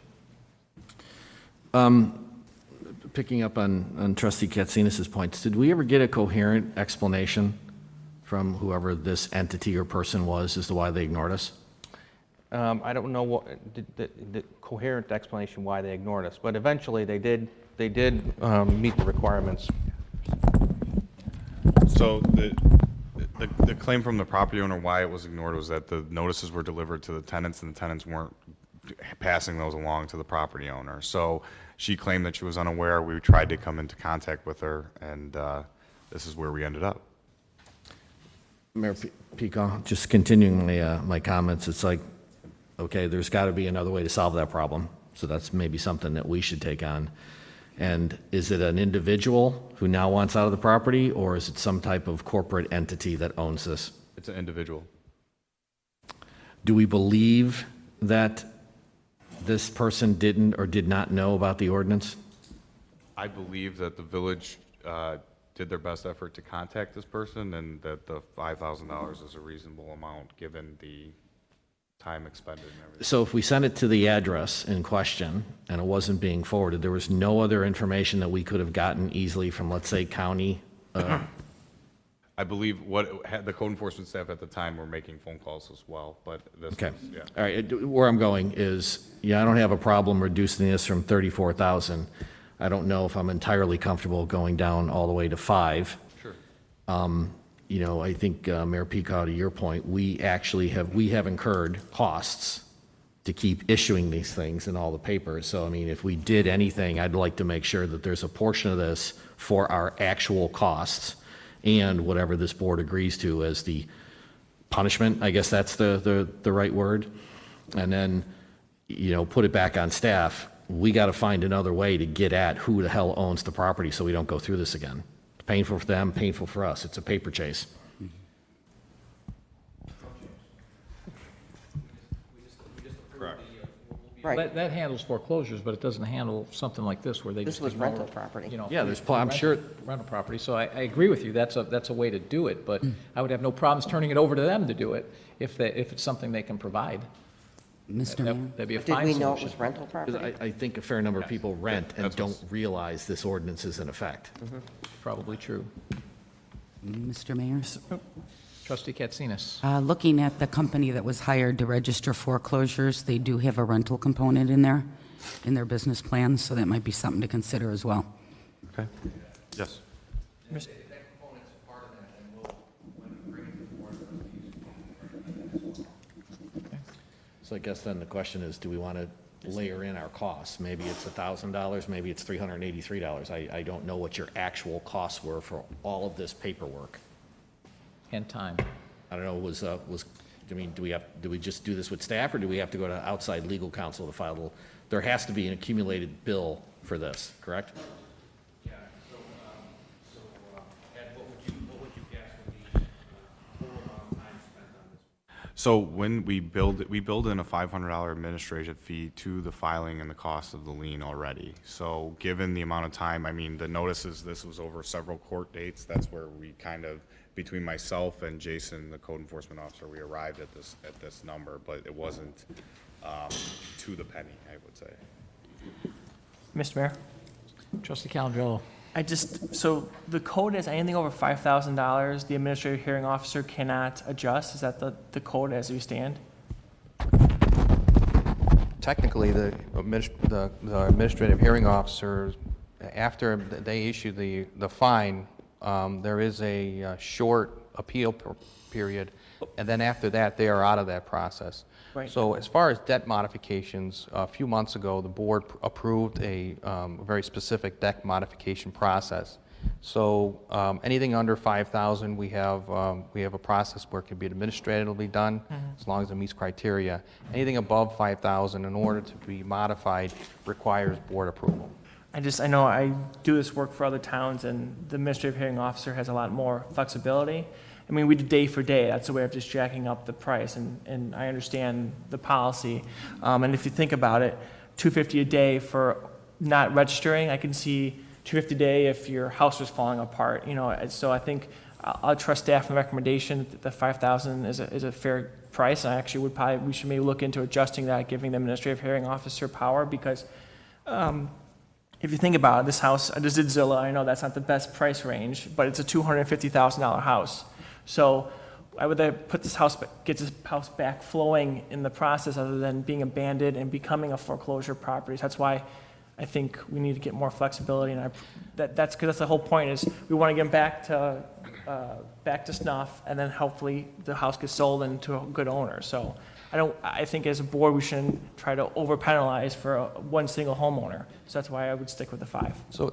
Picking up on Trustee Katsinas' points, did we ever get a coherent explanation from whoever this entity or person was as to why they ignored us? I don't know what the coherent explanation why they ignored us, but eventually they did they did meet the requirements. So the claim from the property owner why it was ignored was that the notices were delivered to the tenants and the tenants weren't passing those along to the property owner. So she claimed that she was unaware. We tried to come into contact with her, and this is where we ended up. Mayor Pico, just continuing my comments, it's like, okay, there's got to be another way to solve that problem. So that's maybe something that we should take on. And is it an individual who now wants out of the property, or is it some type of corporate entity that owns this? It's an individual. Do we believe that this person didn't or did not know about the ordinance? I believe that the village did their best effort to contact this person, and that the $5,000 is a reasonable amount given the time expended and everything. So if we sent it to the address in question and it wasn't being forwarded, there was no other information that we could have gotten easily from, let's say, county? I believe the code enforcement staff at the time were making phone calls as well, but this Okay. was, yeah. All right, where I'm going is, yeah, I don't have a problem reducing this from 34,000. I don't know if I'm entirely comfortable going down all the way to 5. Sure. You know, I think, Mayor Pico, to your point, we have incurred costs to keep issuing these things in all the papers. So, I mean, if we did anything, I'd like to make sure that there's a portion of this for our actual costs and whatever this board agrees to as the punishment, I guess that's the right word. And then, you know, put it back on staff. We got to find another way to get at who the hell owns the property so we don't go through this again. Painful for them, painful for us. It's a paper chase. Correct. Right. That handles foreclosures, but it doesn't handle something like this where they This just was ignore, rental property. you know, Yeah, I'm sure. rental property. So I agree with you. That's a way to do it, but I would have no problems turning it over to them to do it if it's something they can provide. Mr. Mayor? That'd be a Did fine we solution. know it was rental property? I think a fair number of people rent and that's don't what's- realize this ordinance is in effect. Probably true. Mr. Mayor? Trustee Katsinas. Looking at the company that was hired to register foreclosures, they do have a rental component in there, in their business plans, so that might be something to consider as well. Okay. Yes. So I guess then the question is, do we want to layer in our costs? Maybe it's $1,000, maybe it's $383. I don't know what your actual costs were for all of this paperwork. And time. I don't know, I mean, do we just do this with staff, or do we have to go to outside legal counsel to file? There has to be an accumulated bill for this, correct? Yeah, so Ed, what would you guess would be total amount of time spent on this? So when we build in a $500 administrative fee to the filing and the cost of the lien already. So given the amount of time, I mean, the notices, this was over several court dates. That's where we kind of, between myself and Jason, the code enforcement officer, we arrived at this number, but it wasn't to the penny, I would say. Mr. Mayor? Trustee Calandrello. So the code is anything over $5,000, the administrative hearing officer cannot adjust? Is that the code as we stand? Technically, the administrative hearing officers, after they issue the fine, there is a short appeal period, and then after that, they are out of that process. Right. So as far as debt modifications, a few months ago, the board approved a very specific debt modification process. So anything under 5,000, we have a process where it can be administratively done as long as it meets criteria. Anything above 5,000, in order to be modified, requires board approval. I know I do this work for other towns, and the administrative hearing officer has a lot more flexibility. I mean, we do day for day. That's a way of just jacking up the price, and I understand the policy. And if you think about it, $250 a day for not registering, I can see $250 a day if your house was falling apart. You know, so I think I'll trust staff in the recommendation that the 5,000 is a fair price. And I actually we should maybe look into adjusting that, giving the administrative hearing officer power, because if you think about it, this house, I just did Zillow. I know that's not the best price range, but it's a $250,000 house. So I would put this house, get this house back flowing in the process, other than being abandoned and becoming a foreclosure property. So that's why I think we need to get more flexibility, and that's because that's the whole point, is we want to get them back to snuff, and then hopefully the house gets sold into a good owner. So I think as a board, we shouldn't try to over-penalize for one single homeowner. So that's why I would stick with the 5. So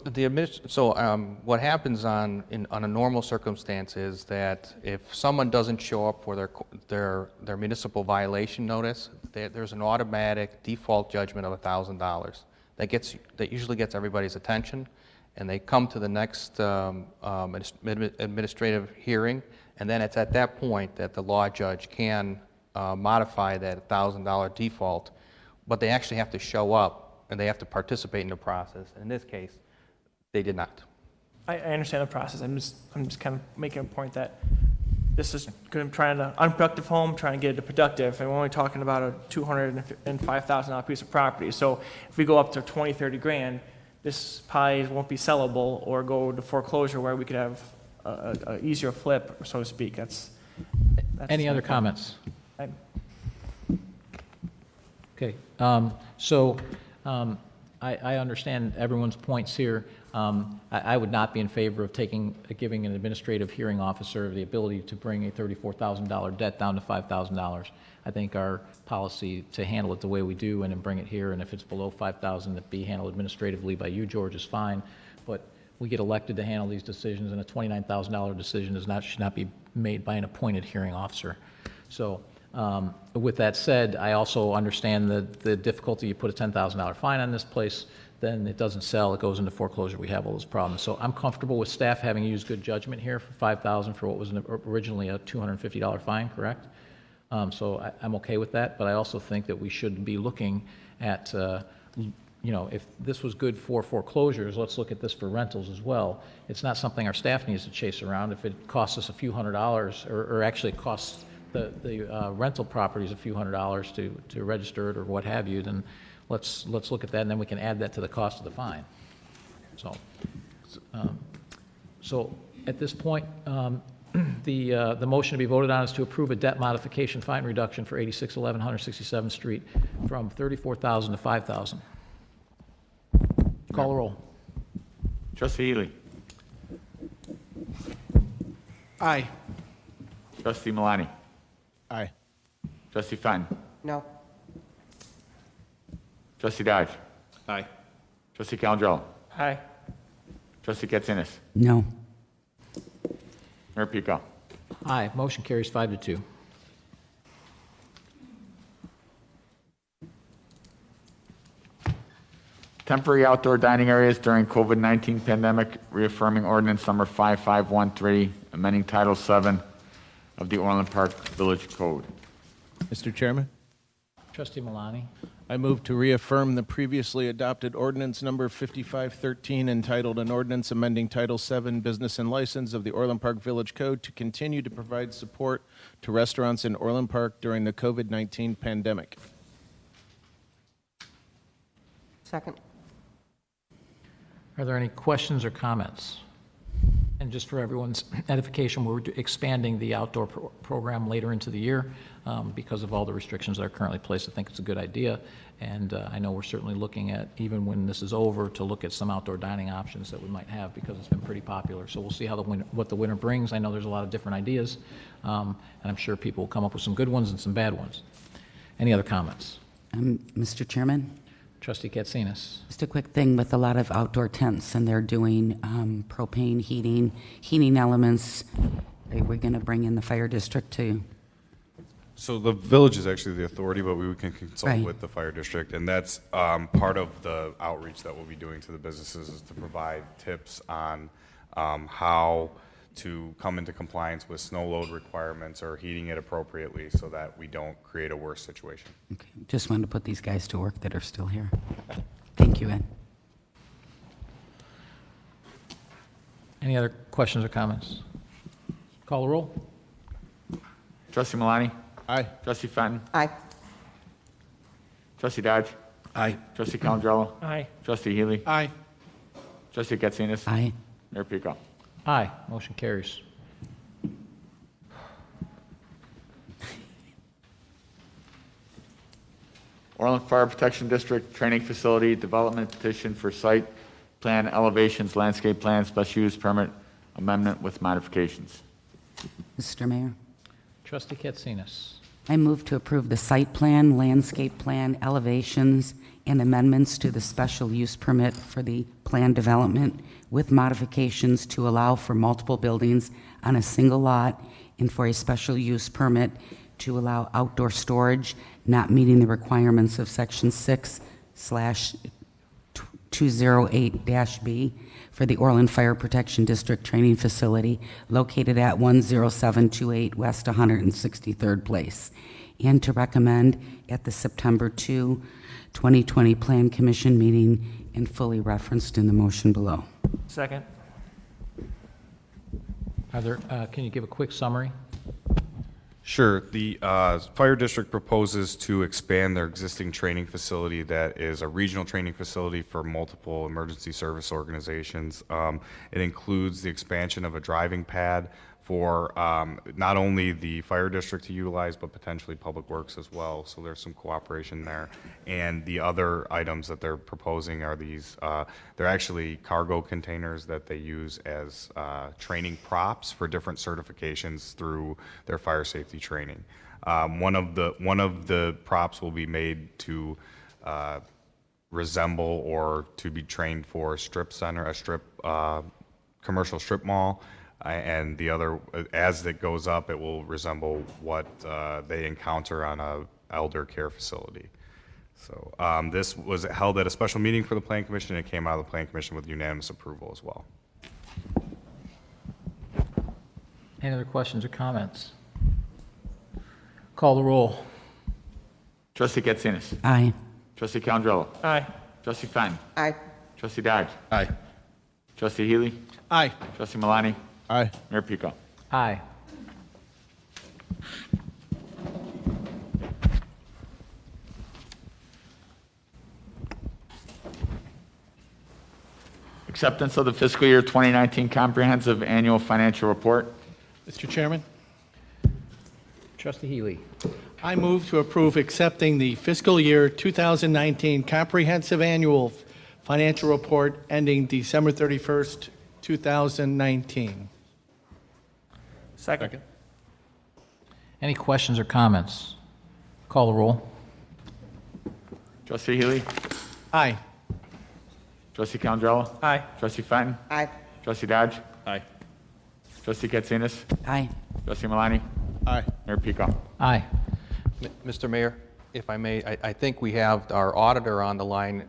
what happens on a normal circumstance is that if someone doesn't show up for their municipal violation notice, there's an automatic default judgment of $1,000. That usually gets everybody's attention, and they come to the next administrative hearing, and then it's at that point that the law judge can modify that $1,000 default, but they actually have to show up and they have to participate in the process. In this case, they did not. I understand the process. I'm just kind of making a point that this is good. I'm trying to unproductive home, trying to get it to productive, and we're only talking about a $205,000 piece of property. So if we go up to 20, 30 grand, this probably won't be sellable or go to foreclosure where we could have a easier flip, so to speak. That's Any other comments? Okay, I understand everyone's points here. I would not be in favor of giving an administrative hearing officer the ability to bring a $34,000 debt down to $5,000. I think our policy to handle it the way we do and then bring it here, and if it's below $5,000, that be handled administratively by you, George, is fine. But we get elected to handle these decisions, and a $29,000 decision should not be made by an appointed hearing officer. So with that said, I also understand the difficulty. You put a $10,000 fine on this place, then it doesn't sell, it goes into foreclosure, we have all those problems. So I'm comfortable with staff having used good judgment here for $5,000 for what was originally a $250 fine, correct? So I'm okay with that, but I also think that we should be looking at, if this was good for foreclosures, let's look at this for rentals as well. It's not something our staff needs to chase around. If it costs us a few $100s, or actually it costs the rental properties a few $100s to register it or what have you, then let's look at that, and then we can add that to the cost of the fine. So at this point, the motion to be voted on is to approve a debt modification fine reduction for 8611 167th Street from $34,000 to $5,000. Call the roll. Trustee Healy. Aye. Trustee Malani. Aye. Trustee Fenton. No. Trustee Dodge. Aye. Trustee Calandrello. Aye. Trustee Katsinas. No. Mayor Pico. Aye. Motion carries 5-2. Temporary outdoor dining areas during COVID-19 pandemic, reaffirming ordinance number 5513, amending Title 7 of the Orland Park Village Code. Mr. Chairman, Trustee Malani. I move to reaffirm the previously adopted ordinance number 5513 entitled An Ordinance Amending Title 7 Business and License of the Orland Park Village Code to continue to provide support to restaurants in Orland Park during the COVID-19 pandemic. Second. Are there any questions or comments? And just for everyone's edification, we're expanding the outdoor program later into the year because of all the restrictions that are currently placed. I think it's a good idea, and I know we're certainly looking at, even when this is over, to look at some outdoor dining options that we might have because it's been pretty popular. So we'll see how what the winter brings. I know there's a lot of different ideas, and I'm sure people will come up with some good ones and some bad ones. Any other comments? Mr. Chairman? Trustee Katsinas. Just a quick thing with a lot of outdoor tents, and they're doing propane heating elements. Are we going to bring in the fire district too? So the village is actually the authority, but we can consult Right. with the fire district, and that's part of the outreach that we'll be doing to the businesses is to provide tips on how to come into compliance with snow load requirements or heating it appropriately so that we don't create a worse situation. Okay, just wanted to put these guys to work that are still here. Thank you, Ed. Any other questions or comments? Call the roll. Trustee Malani. Aye. Trustee Fenton. Aye. Trustee Dodge. Aye. Trustee Calandrello. Aye. Trustee Healy. Aye. Trustee Katsinas. Aye. Mayor Pico. Aye. Motion carries. Orland Fire Protection District Training Facility Development Petition for Site Plan Elevations, Landscape Plan, Special Use Permit Amendment with modifications. Mr. Mayor, Trustee Katsinas. I move to approve the site plan, landscape plan, elevations, and amendments to the special use permit for the plan development with modifications to allow for multiple buildings on a single lot and for a special use permit to allow outdoor storage not meeting the requirements of Section 6/208-B for the Orland Fire Protection District Training Facility located at 10728 West 163rd Place, and to recommend at the September 2, 2020 Plan Commission meeting and fully referenced in the motion below. Second. Can you give a quick summary? Sure. The fire district proposes to expand their existing training facility that is a regional training facility for multiple emergency service organizations. It includes the expansion of a driving pad for not only the fire district to utilize, but potentially Public Works as well. So there's some cooperation there. And the other items that they're proposing are these, they're actually cargo containers that they use as training props for different certifications through their fire safety training. One of the props will be made to resemble or to be trained for a strip center, commercial strip mall. And the other, as it goes up, it will resemble what they encounter on a elder care facility. So this was held at a special meeting for the Plan Commission, and it came out of the Plan Commission with unanimous approval as well. Any other questions or comments? Call the roll. Trustee Katsinas. Aye. Trustee Calandrello. Aye. Trustee Fenn. Aye. Trustee Dodge. Aye. Trustee Healy. Aye. Trustee Malani. Aye. Mayor Pico. Aye. Acceptance of the fiscal year 2019 comprehensive annual financial report. Mr. Chairman, Trustee Healy. I move to approve accepting the fiscal year 2019 comprehensive annual financial report ending December 31st, 2019. Second. Any questions or comments? Call the roll. Trustee Healy. Aye. Trustee Calandrello. Aye. Trustee Fenn. Aye. Trustee Dodge. Aye. Trustee Katsinas. Aye. Trustee Malani. Aye. Mayor Pico. Aye. Mr. Mayor, if I may, I think we have our auditor on the line.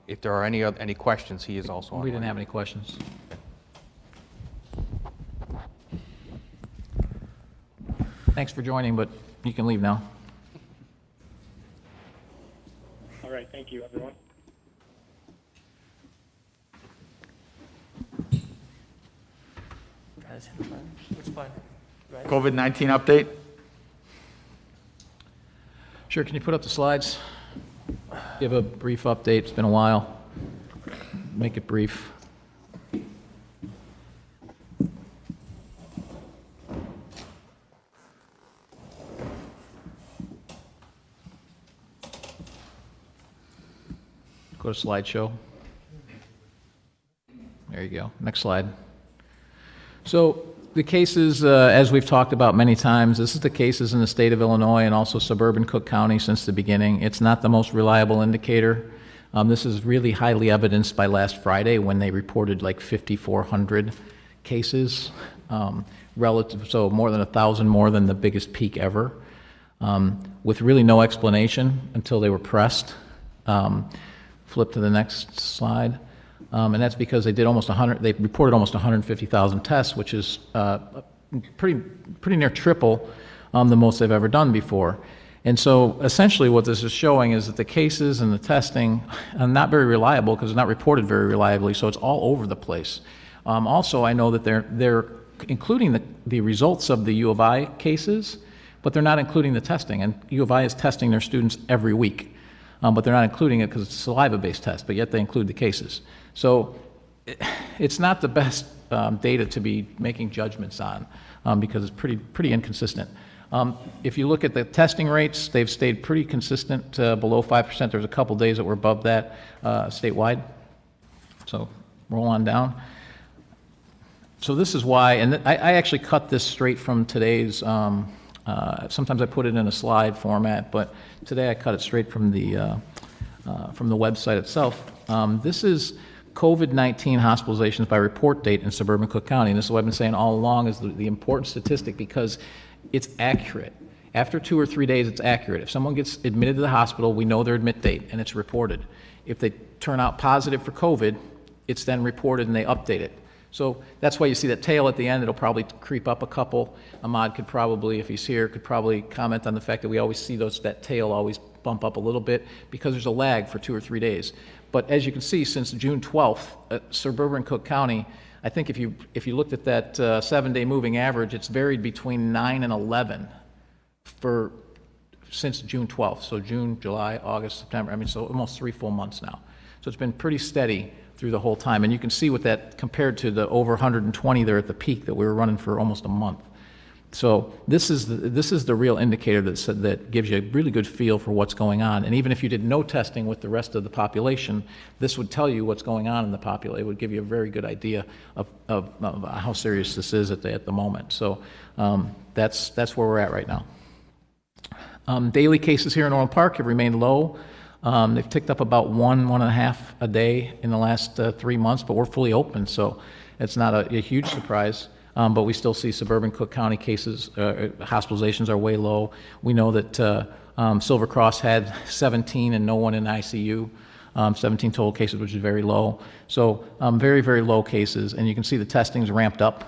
If there are any questions, he is also on. We didn't have any questions. Thanks for joining, but you can leave now. All right, thank you, everyone. Which plan? Right. COVID-19 update. Sure, can you put up the slides? Give a brief update. It's been a while. Make it brief. Go to slideshow. There you go. Next slide. So the cases, as we've talked about many times, this is the cases in the state of Illinois and also suburban Cook County since the beginning. It's not the most reliable indicator. This is really highly evidenced by last Friday when they reported like 5,400 cases, relative, so more than 1,000 more than the biggest peak ever, with really no explanation until they were pressed. Flip to the next slide. And that's because they did they reported almost 150,000 tests, which is pretty near triple the most they've ever done before. And so essentially what this is showing is that the cases and the testing are not very reliable because it's not reported very reliably, so it's all over the place. Also, I know that they're including the results of the U of I cases, but they're not including the testing. And U of I is testing their students every week, but they're not including it because it's a saliva-based test, but yet they include the cases. So it's not the best data to be making judgments on because it's pretty inconsistent. If you look at the testing rates, they've stayed pretty consistent, below 5%. There's a couple days that were above that statewide. So roll on down. So this is why, and I actually cut this straight from today's, sometimes I put it in a slide format, but today I cut it straight from the website itself. This is COVID-19 hospitalizations by report date in suburban Cook County. And this is what I've been saying all along, is the important statistic, because it's accurate. After 2 or 3 days, it's accurate. If someone gets admitted to the hospital, we know their admit date, and it's reported. If they turn out positive for COVID, it's then reported and they update it. So that's why you see that tail at the end. It'll probably creep up a couple. Ahmad could probably, if he's here, could probably comment on the fact that we always see that tail always bump up a little bit, because there's a lag for 2 or 3 days. But as you can see, since June 12th, suburban Cook County, I think if you looked at that 7-day moving average, it's varied between 9 and 11 since June 12th. So June, July, August, September. I mean, so almost 3 full months now. So it's been pretty steady through the whole time. And you can see with that compared to the over 120 there at the peak that we were running for almost a month. So this is the real indicator that gives you a really good feel for what's going on. And even if you did no testing with the rest of the population, this would tell you what's going on in the population. It would give you a very good idea of how serious this is at the moment. So that's where we're at right now. Daily cases here in Orland Park have remained low. They've ticked up about 1.5 a day in the last 3 months, but we're fully open, so it's not a huge surprise. But we still see suburban Cook County cases, hospitalizations are way low. We know that Silver Cross had 17 and no one in ICU, 17 total cases, which is very low. So very, very low cases, and you can see the testing's ramped up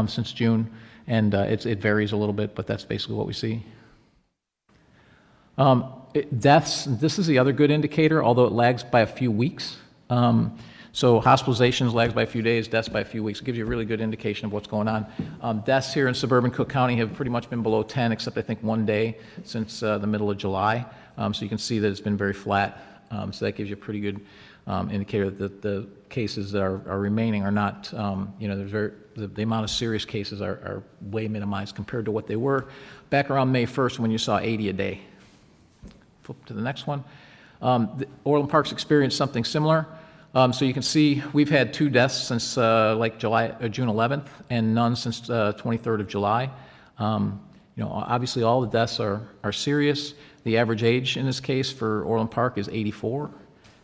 since June, and it varies a little bit, but that's basically what we see. Deaths, this is the other good indicator, although it lags by a few weeks. So hospitalizations lags by a few days, deaths by a few weeks. It gives you a really good indication of what's going on. Deaths here in suburban Cook County have pretty much been below 10, except I think 1 day since the middle of July. So you can see that it's been very flat. So that gives you a pretty good indicator that the cases that are remaining are not, the amount of serious cases are way minimized compared to what they were back around May 1st when you saw 80 a day. Flip to the next one. Orland Park's experienced something similar. So you can see we've had 2 deaths since June 11th, and none since 23rd of July. Obviously all the deaths are serious. The average age in this case for Orland Park is 84.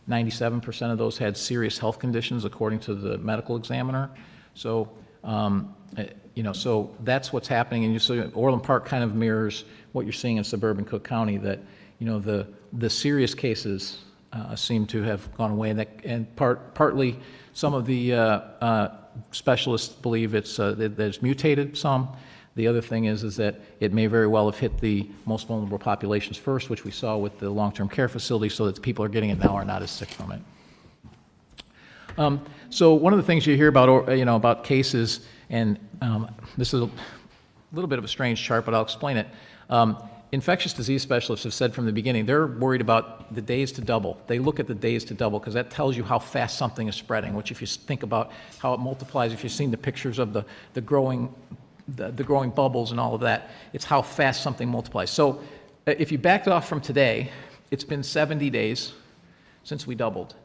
97% of those had serious health conditions according to the medical examiner. So so that's what's happening, and Orland Park kind of mirrors what you're seeing in suburban Cook County, that the serious cases seem to have gone away, and partly some of the specialists believe that it's mutated some. The other thing is that it may very well have hit the most vulnerable populations first, which we saw with the long-term care facility, so that the people who are getting it now are not as sick from it. So one of the things you hear about cases, and this is a little bit of a strange chart, but I'll explain it. Infectious disease specialists have said from the beginning they're worried about the days to double. They look at the days to double because that tells you how fast something is spreading, which if you think about how it multiplies, if you've seen the pictures of the growing bubbles and all of that, it's how fast something multiplies. So if you backed off from today, it's been 70 days since we doubled.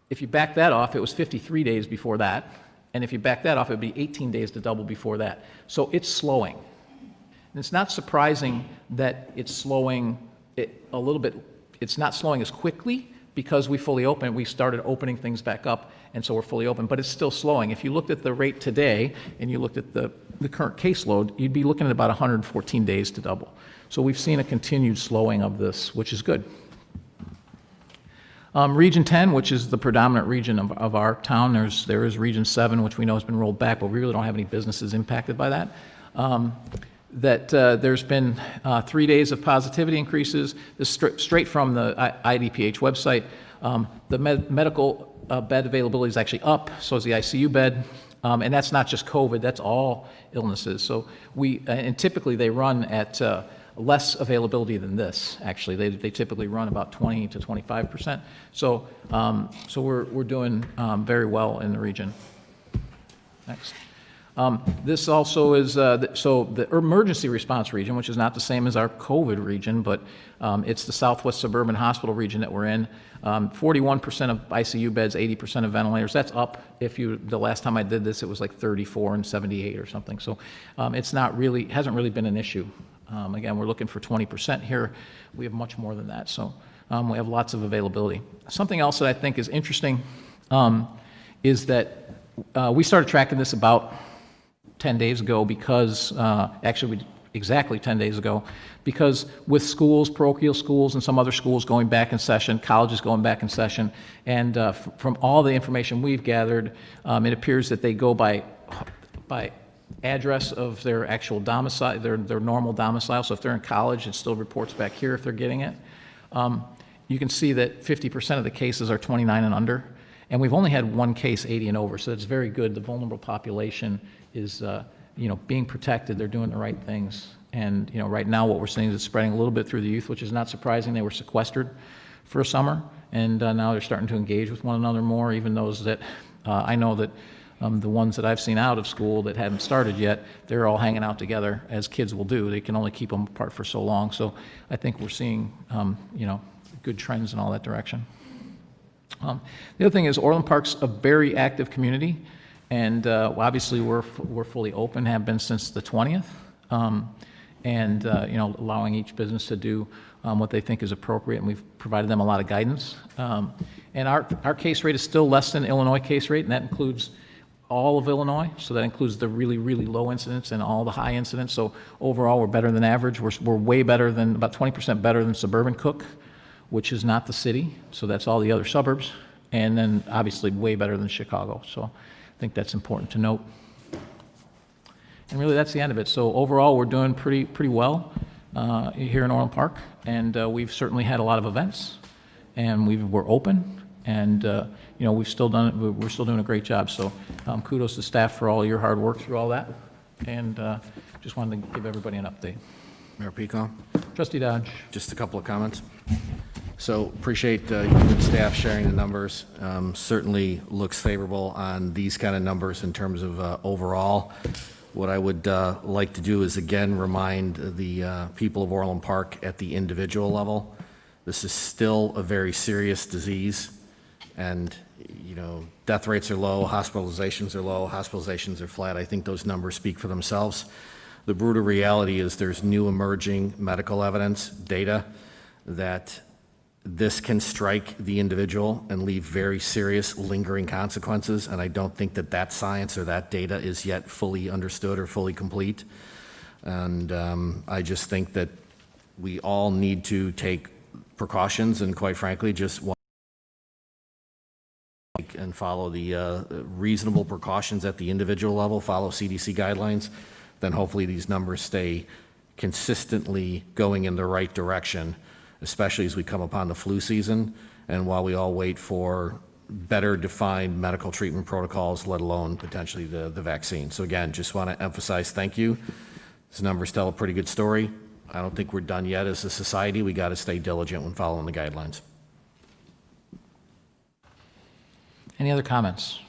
If you back that off, it was 53 days before that. And if you back that off, it would be 18 days to double before that. So it's slowing. And it's not surprising that it's slowing a little bit. It's not slowing as quickly because we fully opened. We started opening things back up, and so we're fully open. But it's still slowing. If you looked at the rate today and you looked at the current caseload, you'd be looking at about 114 days to double. So we've seen a continued slowing of this, which is good. Region 10, which is the predominant region of our town, there is Region 7, which we know has been rolled back, but we really don't have any businesses impacted by that. There's been 3 days of positivity increases. This straight from the IDPH website. The medical bed availability is actually up, so is the ICU bed. And that's not just COVID, that's all illnesses. So and typically they run at less availability than this, actually. They typically run about 20 to 25%. So we're doing very well in the region. Next. This also is, so the emergency response region, which is not the same as our COVID region, but it's the Southwest Suburban Hospital region that we're in. 41% of ICU beds, 80% of ventilators. That's up. The last time I did this, it was like 34 and 78 or something. So it's not really, hasn't really been an issue. Again, we're looking for 20% here. We have much more than that. So we have lots of availability. Something else that I think is interesting is that we started tracking this about 10 days ago because, exactly 10 days ago, because with schools, parochial schools, and some other schools going back in session, colleges going back in session, and from all the information we've gathered, it appears that they go by address of their actual domicile, their normal domicile. So if they're in college, it still reports back here if they're getting it. You can see that 50% of the cases are 29 and under, and we've only had one case 80 and over, so it's very good. The vulnerable population is being protected. They're doing the right things. And right now what we're seeing is it's spreading a little bit through the youth, which is not surprising. They were sequestered for a summer, and now they're starting to engage with one another more, even those that I know that the ones that I've seen out of school that haven't started yet, they're all hanging out together, as kids will do. They can only keep them apart for so long. So I think we're seeing good trends in all that direction. The other thing is Orland Park's a very active community. And obviously, we're fully open, have been since the 20th, and allowing each business to do what they think is appropriate, and we've provided them a lot of guidance. And our case rate is still less than Illinois case rate, and that includes all of Illinois. So that includes the really, really low incidents and all the high incidents. So overall, we're better than average. We're way better than, about 20% better than suburban Cook, which is not the city. So that's all the other suburbs, and then obviously way better than Chicago. So I think that's important to note. And really, that's the end of it. So overall, we're doing pretty well here in Orland Park, and we've certainly had a lot of events, and we're open, and we're still doing a great job. So kudos to staff for all your hard work through all that, and just wanted to give everybody an update. Mayor Pecom? Trustee Dodge. Just a couple of comments. So appreciate you and staff sharing the numbers. Certainly looks favorable on these kind of numbers in terms of overall. What I would like to do is again remind the people of Orland Park at the individual level, this is still a very serious disease, and death rates are low, hospitalizations are flat. I think those numbers speak for themselves. The brutal reality is there's new emerging medical evidence, data, that this can strike the individual and leave very serious lingering consequences, and I don't think that science or that data is yet fully understood or fully complete. And I just think that we all need to take precautions, and quite frankly, just and follow the reasonable precautions at the individual level, follow CDC guidelines, then hopefully these numbers stay consistently going in the right direction, especially as we come upon the flu season, and while we all wait for better defined medical treatment protocols, let alone potentially the vaccine. So again, just want to emphasize thank you. These numbers tell a pretty good story. I don't think we're done yet as a society. We got to stay diligent when following the guidelines. Any other comments?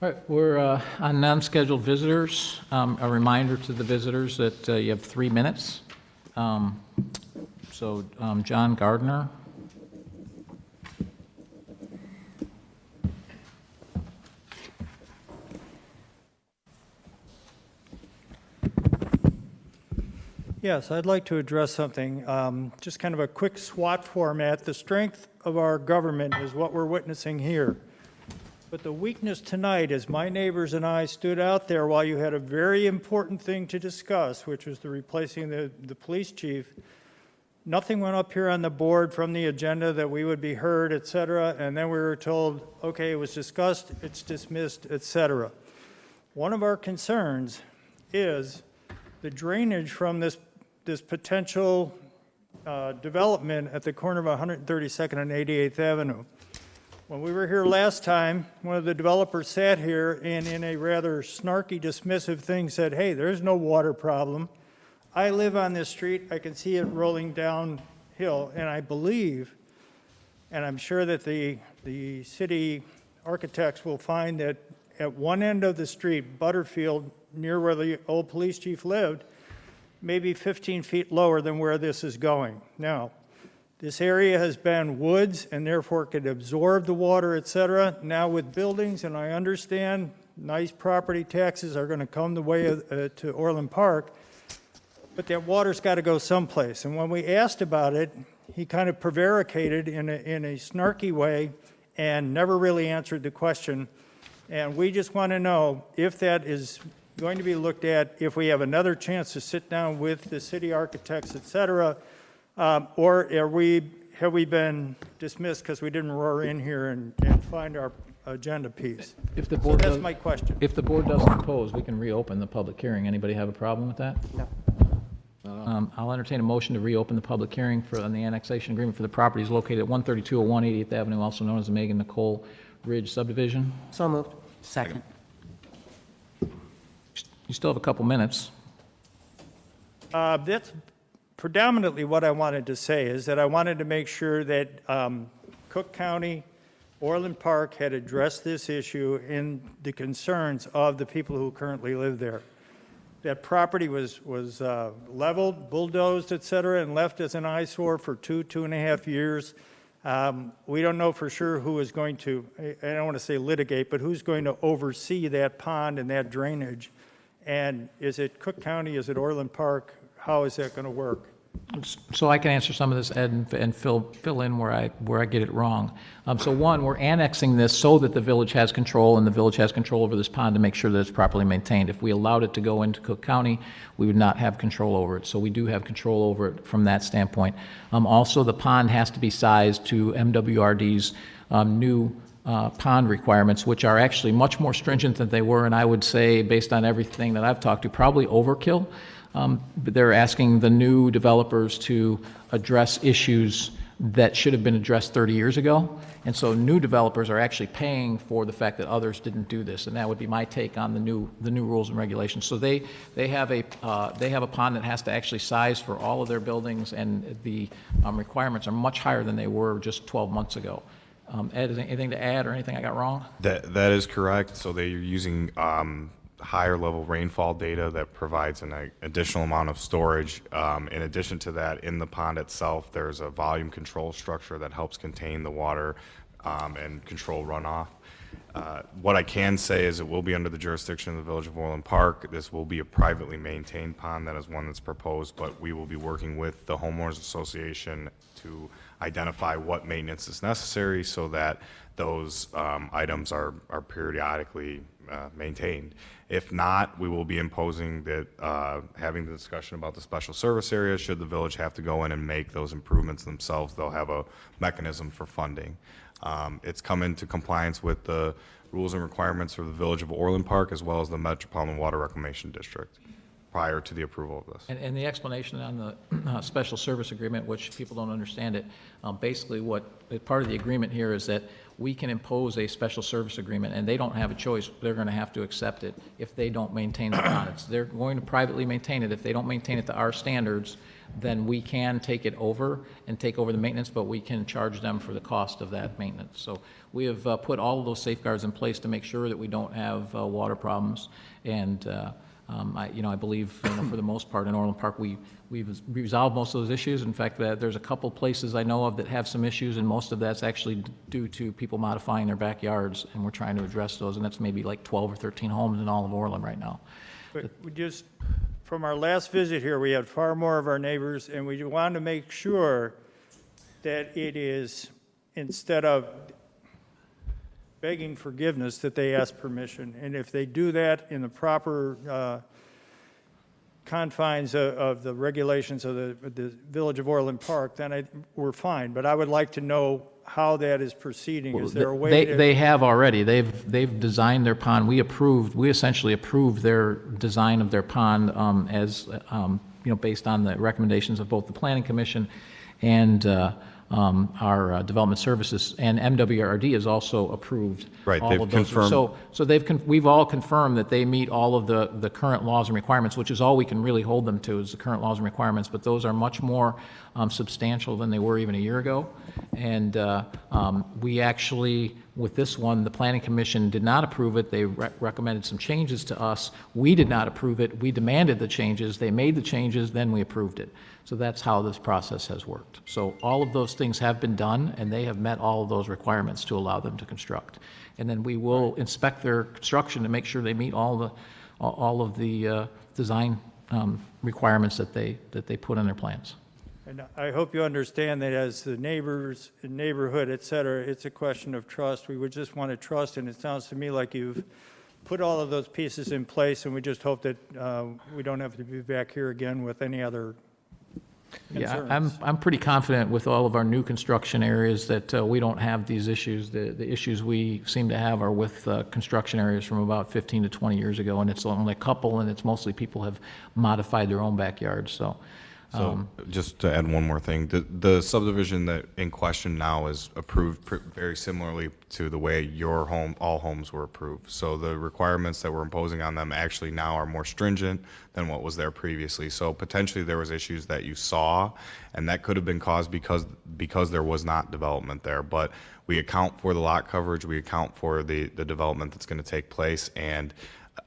All right, we're on non-scheduled visitors. A reminder to the visitors that you have 3 minutes. So John Gardner. Yes, I'd like to address something, just kind of a quick SWOT format. The strength of our government is what we're witnessing here. But the weakness tonight is my neighbors and I stood out there while you had a very important thing to discuss, which was the replacing the police chief. Nothing went up here on the board from the agenda that we would be heard, et cetera, and then we were told, okay, it was discussed, it's dismissed, et cetera. One of our concerns is the drainage from this potential development at the corner of 132nd and 88th Avenue. When we were here last time, one of the developers sat here and in a rather snarky, dismissive thing said, hey, there's no water problem. I live on this street, I can see it rolling downhill, and I believe, and I'm sure that the city architects will find that at one end of the street, Butterfield, near where the old police chief lived, maybe 15 feet lower than where this is going. Now, this area has been woods and therefore could absorb the water, et cetera. Now with buildings, and I understand nice property taxes are going to come the way of, to Orland Park, but that water's got to go someplace. And when we asked about it, he kind of prevaricated in a snarky way and never really answered the question. And we just want to know if that is going to be looked at, if we have another chance to sit down with the city architects, et cetera, or have we been dismissed because we didn't roar in here and find our agenda piece? If the board So that's does- my question. If the board doesn't oppose, we can reopen the public hearing. Anybody have a problem with that? No. I'll entertain a motion to reopen the public hearing on the annexation agreement for the properties located at 13201 88th Avenue, also known as the Megan Nicole Ridge subdivision. So moved. Second. You still have a couple minutes. That's predominantly what I wanted to say, is that I wanted to make sure that Cook County, Orland Park had addressed this issue in the concerns of the people who currently live there. That property was leveled, bulldozed, et cetera, and left as an eyesore for 2.5 years. We don't know for sure who is going to, I don't want to say litigate, but who's going to oversee that pond and that drainage. And is it Cook County, is it Orland Park? How is that going to work? So I can answer some of this, Ed, and fill in where I get it wrong. So one, we're annexing this so that the village has control, and the village has control over this pond to make sure that it's properly maintained. If we allowed it to go into Cook County, we would not have control over it. So we do have control over it from that standpoint. Also, the pond has to be sized to MWRD's new pond requirements, which are actually much more stringent than they were, and I would say, based on everything that I've talked to, probably overkill. But they're asking the new developers to address issues that should have been addressed 30 years ago. And so new developers are actually paying for the fact that others didn't do this. And that would be my take on the new rules and regulations. So they have a pond that has to actually size for all of their buildings, and the requirements are much higher than they were just 12 months ago. Ed, is there anything to add or anything I got wrong? That is correct. So they're using higher level rainfall data that provides an additional amount of storage. In addition to that, in the pond itself, there's a volume control structure that helps contain the water and control runoff. What I can say is it will be under the jurisdiction of the Village of Orland Park. This will be a privately maintained pond. That is one that's proposed, but we will be working with the Homeowners Association to identify what maintenance is necessary so that those items are periodically maintained. If not, we will be imposing that, having the discussion about the special service area. Should the village have to go in and make those improvements themselves, they'll have a mechanism for funding. It's come into compliance with the rules and requirements for the Village of Orland Park as well as the Metropolitan Water Reclamation District prior to the approval of this. And the explanation on the special service agreement, which people don't understand it, basically part of the agreement here is that we can impose a special service agreement, and they don't have a choice. They're going to have to accept it if they don't maintain the pond. They're going to privately maintain it. If they don't maintain it to our standards, then we can take it over and take over the maintenance, but we can charge them for the cost of that maintenance. So we have put all of those safeguards in place to make sure that we don't have water problems. And I believe, for the most part in Orland Park, we've resolved most of those issues. In fact, there's a couple places I know of that have some issues, and most of that's actually due to people modifying their backyards, and we're trying to address those, and that's maybe like 12 or 13 homes in all of Orland right now. But we just, from our last visit here, we had far more of our neighbors, and we wanted to make sure that it is, instead of begging forgiveness, that they ask permission. And if they do that in the proper confines of the regulations of the Village of Orland Park, then we're fine. But I would like to know how that is proceeding. Is there a way They have already. They've designed their pond. We essentially approved their design of their pond based on the recommendations of both the Planning Commission and our development services, and MWRD has also approved Right, all they've of those. confirmed. So we've all confirmed that they meet all of the current laws and requirements, which is all we can really hold them to, is the current laws and requirements. But those are much more substantial than they were even a year ago. And we actually With this one, the Planning Commission did not approve it. They recommended some changes to us. We did not approve it. We demanded the changes. They made the changes, then we approved it. So that's how this process has worked. So all of those things have been done, and they have met all of those requirements to allow them to construct. And then we will inspect their construction to make sure they meet all of the design requirements that they put in their plans. And I hope you understand that as the neighbors, neighborhood, et cetera, it's a question of trust. We would just want to trust, and it sounds to me like you've put all of those pieces in place, and we just hope that we don't have to be back here again with any other concerns. Yeah, I'm pretty confident with all of our new construction areas that we don't have these issues. The issues we seem to have are with construction areas from about 15 to 20 years ago, and it's only a couple, and it's mostly people have modified their own backyards, so. So just to add one more thing, the subdivision that in question now is approved very similarly to the way all homes were approved. So the requirements that we're imposing on them actually now are more stringent than what was there previously. So potentially there was issues that you saw, and that could have been caused because there was not development there. But we account for the lot coverage, we account for the development that's going to take place, and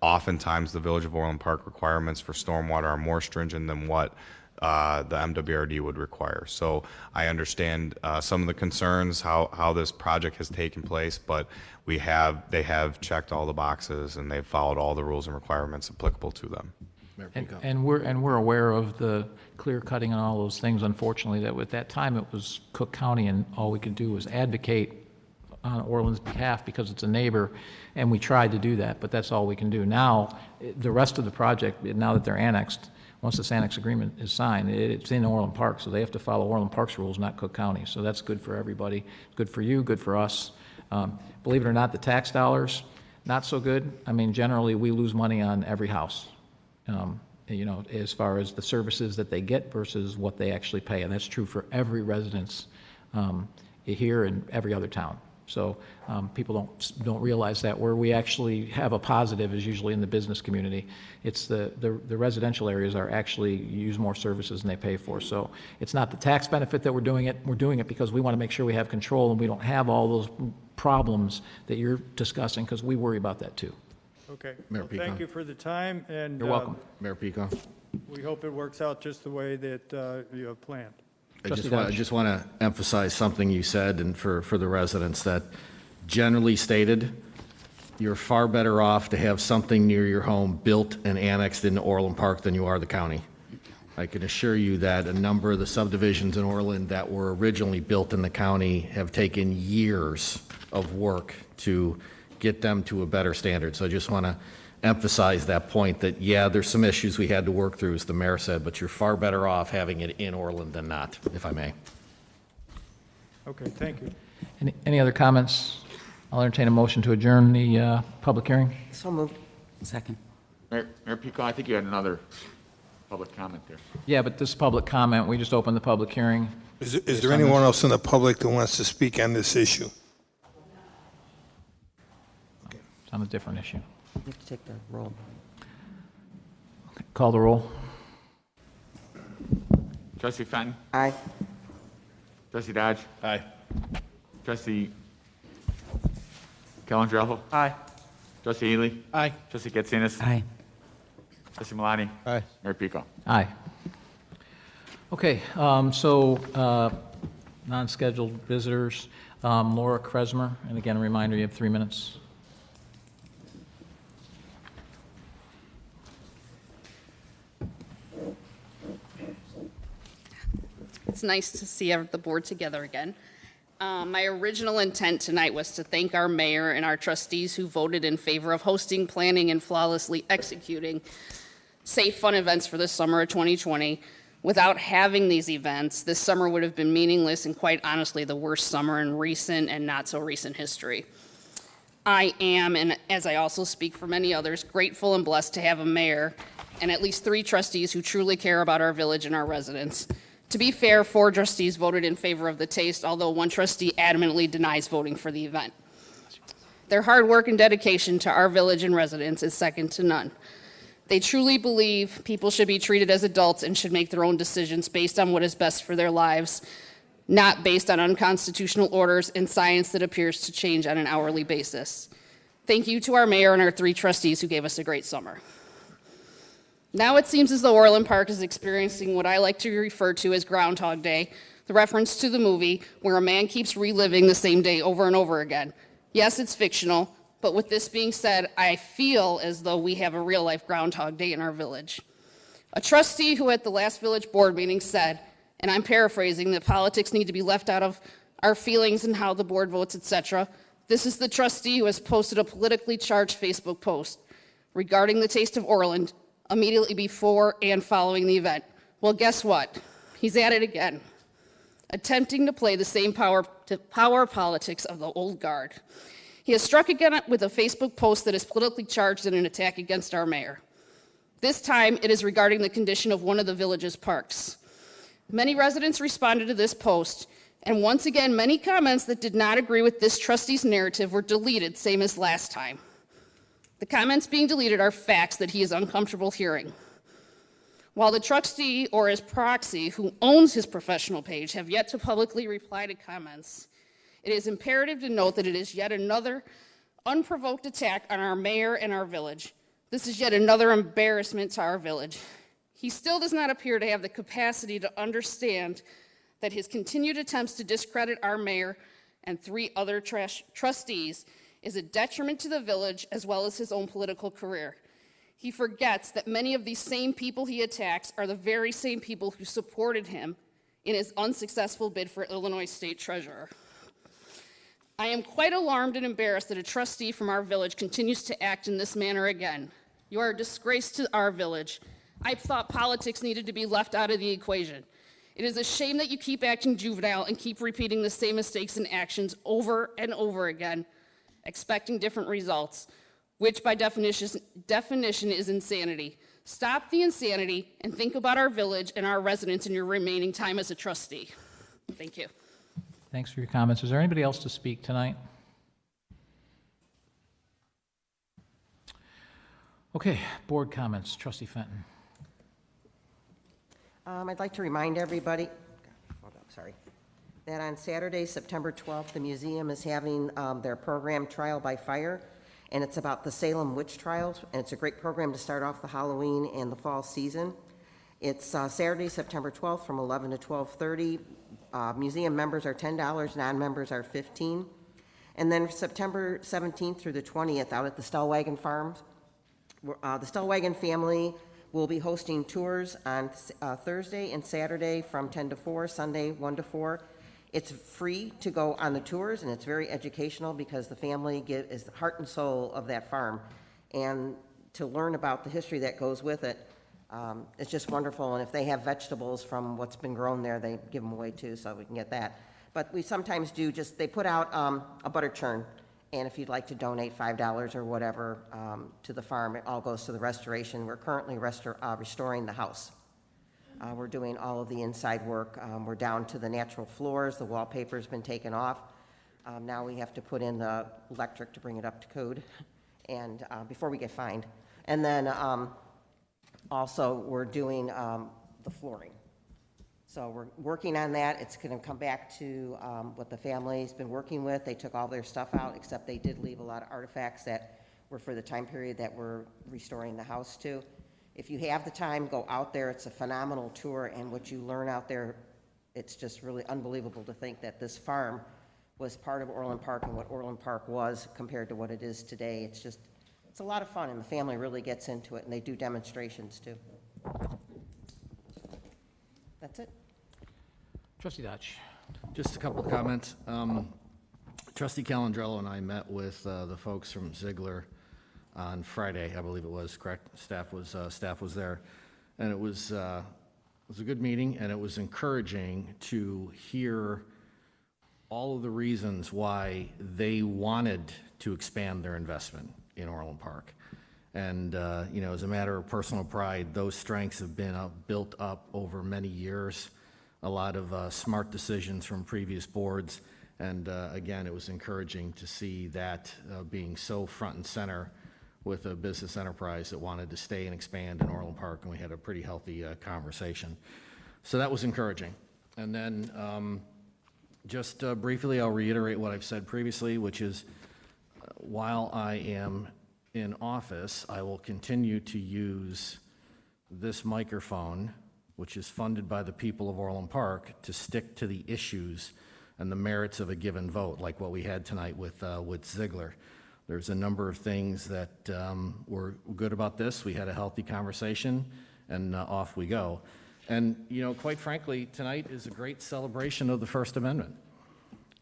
oftentimes the Village of Orland Park requirements for stormwater are more stringent than what the MWRD would require. So I understand some of the concerns, how this project has taken place, but they have checked all the boxes and they've followed all the rules and requirements applicable to them. And we're aware of the clear cutting and all those things. Unfortunately, that at that time it was Cook County, and all we could do was advocate on Orland's behalf because it's a neighbor, and we tried to do that, but that's all we can do. Now, the rest of the project, now that they're annexed, once this annex agreement is signed, it's in Orland Park, so they have to follow Orland Park's rules, not Cook County. So that's good for everybody, good for you, good for us. Believe it or not, the tax dollars, not so good. I mean, generally, we lose money on every house, you know, as far as the services that they get versus what they actually pay. And that's true for every residence here and every other town. So people don't realize that. Where we actually have a positive is usually in the business community. It's the residential areas are actually use more services than they pay for. So it's not the tax benefit that we're doing it. We're doing it because we want to make sure we have control and we don't have all those problems that you're discussing, because we worry about that too. Okay. Mayor Well, thank Pico. you for the time, and You're welcome. Mayor Pico. we hope it works out just the way that you have planned. I just want to emphasize something you said, and for the residents, that generally stated, you're far better off to have something near your home built and annexed into Orland Park than you are the county. I can assure you that a number of the subdivisions in Orland that were originally built in the county have taken years of work to get them to a better standard. So I just want to emphasize that point, that yeah, there's some issues we had to work through, as the mayor said, but you're far better off having it in Orland than not, if I may. Okay, thank you. Any other comments? I'll entertain a motion to adjourn the public hearing. So moved. Second. Mayor Pico, I think you had another public comment there. Yeah, but this is public comment. We just opened the public hearing. Is there anyone else in the public that wants to speak on this issue? It's on a different issue. You have to take the roll. Okay, call the roll. Trustee Fenton? Aye. Trustee Dodge? Aye. Trustee Calandrello? Aye. Trustee Ely? Aye. Trustee Katsinas? Aye. Trustee Malani? Aye. Mayor Pico? Aye. Okay, non-scheduled visitors, Laura Kresmer, and again, a reminder, you have 3 minutes. It's nice to see the board together again. My original intent tonight was to thank our mayor and our trustees who voted in favor of hosting, planning, and flawlessly executing safe, fun events for the summer of 2020. Without having these events, this summer would have been meaningless and, quite honestly, the worst summer in recent and not so recent history. I am, and as I also speak for many others, grateful and blessed to have a mayor and at least 3 trustees who truly care about our village and our residents. To be fair, 4 trustees voted in favor of the taste, although 1 trustee adamantly denies voting for the event. Their hard work and dedication to our village and residents is second to none. They truly believe people should be treated as adults and should make their own decisions based on what is best for their lives, not based on unconstitutional orders and science that appears to change on an hourly basis. Thank you to our mayor and our 3 trustees who gave us a great summer. Now it seems as though Orland Park is experiencing what I like to refer to as Groundhog Day, the reference to the movie where a man keeps reliving the same day over and over again. Yes, it's fictional, but with this being said, I feel as though we have a real-life Groundhog Day in our village. A trustee who at the last village board meeting said, and I'm paraphrasing, that politics need to be left out of our feelings and how the board votes, etc. This is the trustee who has posted a politically charged Facebook post regarding the taste of Orland immediately before and following the event. Well, guess what? He's at it again, attempting to play the same power politics of the old guard. He has struck again with a Facebook post that is politically charged in an attack against our mayor. This time, it is regarding the condition of one of the village's parks. Many residents responded to this post, and once again, many comments that did not agree with this trustee's narrative were deleted, same as last time. The comments being deleted are facts that he is uncomfortable hearing. While the trustee or his proxy, who owns his professional page, have yet to publicly reply to comments, it is imperative to note that it is yet another unprovoked attack on our mayor and our village. This is yet another embarrassment to our village. He still does not appear to have the capacity to understand that his continued attempts to discredit our mayor and 3 other trustees is a detriment to the village as well as his own political career. He forgets that many of these same people he attacks are the very same people who supported him in his unsuccessful bid for Illinois State Treasurer. I am quite alarmed and embarrassed that a trustee from our village continues to act in this manner again. You are a disgrace to our village. I thought politics needed to be left out of the equation. It is a shame that you keep acting juvenile and keep repeating the same mistakes and actions over and over again, expecting different results, which by definition is insanity. Stop the insanity and think about our village and our residents in your remaining time as a trustee. Thank you. Thanks for your comments. Is there anybody else to speak tonight? Okay, board comments. Trustee Fenton. I'd like to remind everybody, that on Saturday, September 12th, the museum is having their program Trial by Fire, and it's about the Salem witch trials, and it's a great program to start off the Halloween and the fall season. It's Saturday, September 12th from 11 to 12:30. Museum members are $10, non-members are $15. And then September 17th through the 20th out at the Stellwagen Farms, the Stellwagen family will be hosting tours on Thursday and Saturday from 10 to 4, Sunday 1 to 4. It's free to go on the tours, and it's very educational because the family is the heart and soul of that farm. And to learn about the history that goes with it, it's just wonderful. And if they have vegetables from what's been grown there, they give them away too, so we can get that. But we sometimes do they put out a butter churn. And if you'd like to donate $5 or whatever to the farm, it all goes to the restoration. We're currently restoring the house. We're doing all of the inside work. We're down to the natural floors. The wallpaper's been taken off. Now we have to put in the electric to bring it up to code, and before we get fined. And then also we're doing the flooring. So we're working on that. It's going to come back to what the family's been working with. They took all their stuff out, except they did leave a lot of artifacts that were for the time period that we're restoring the house to. If you have the time, go out there. It's a phenomenal tour, and what you learn out there, it's just really unbelievable to think that this farm was part of Orland Park and what Orland Park was compared to what it is today. It's a lot of fun, and the family really gets into it, and they do demonstrations too. That's it. Trustee Dodge. Just a couple of comments. Trustee Calandrello and I met with the folks from Ziegler on Friday, I believe it was, correct? Staff was there, and it was a good meeting, and it was encouraging to hear all of the reasons why they wanted to expand their investment in Orland Park. And as a matter of personal pride, those strengths have been built up over many years. A lot of smart decisions from previous boards, and again, it was encouraging to see that being so front and center with a business enterprise that wanted to stay and expand in Orland Park, and we had a pretty healthy conversation. So that was encouraging. And then Just briefly, I'll reiterate what I've said previously, which is while I am in office, I will continue to use this microphone, which is funded by the people of Orland Park, to stick to the issues and the merits of a given vote, like what we had tonight with Ziegler. There's a number of things that were good about this. We had a healthy conversation, and off we go. And, you know, quite frankly, tonight is a great celebration of the First Amendment.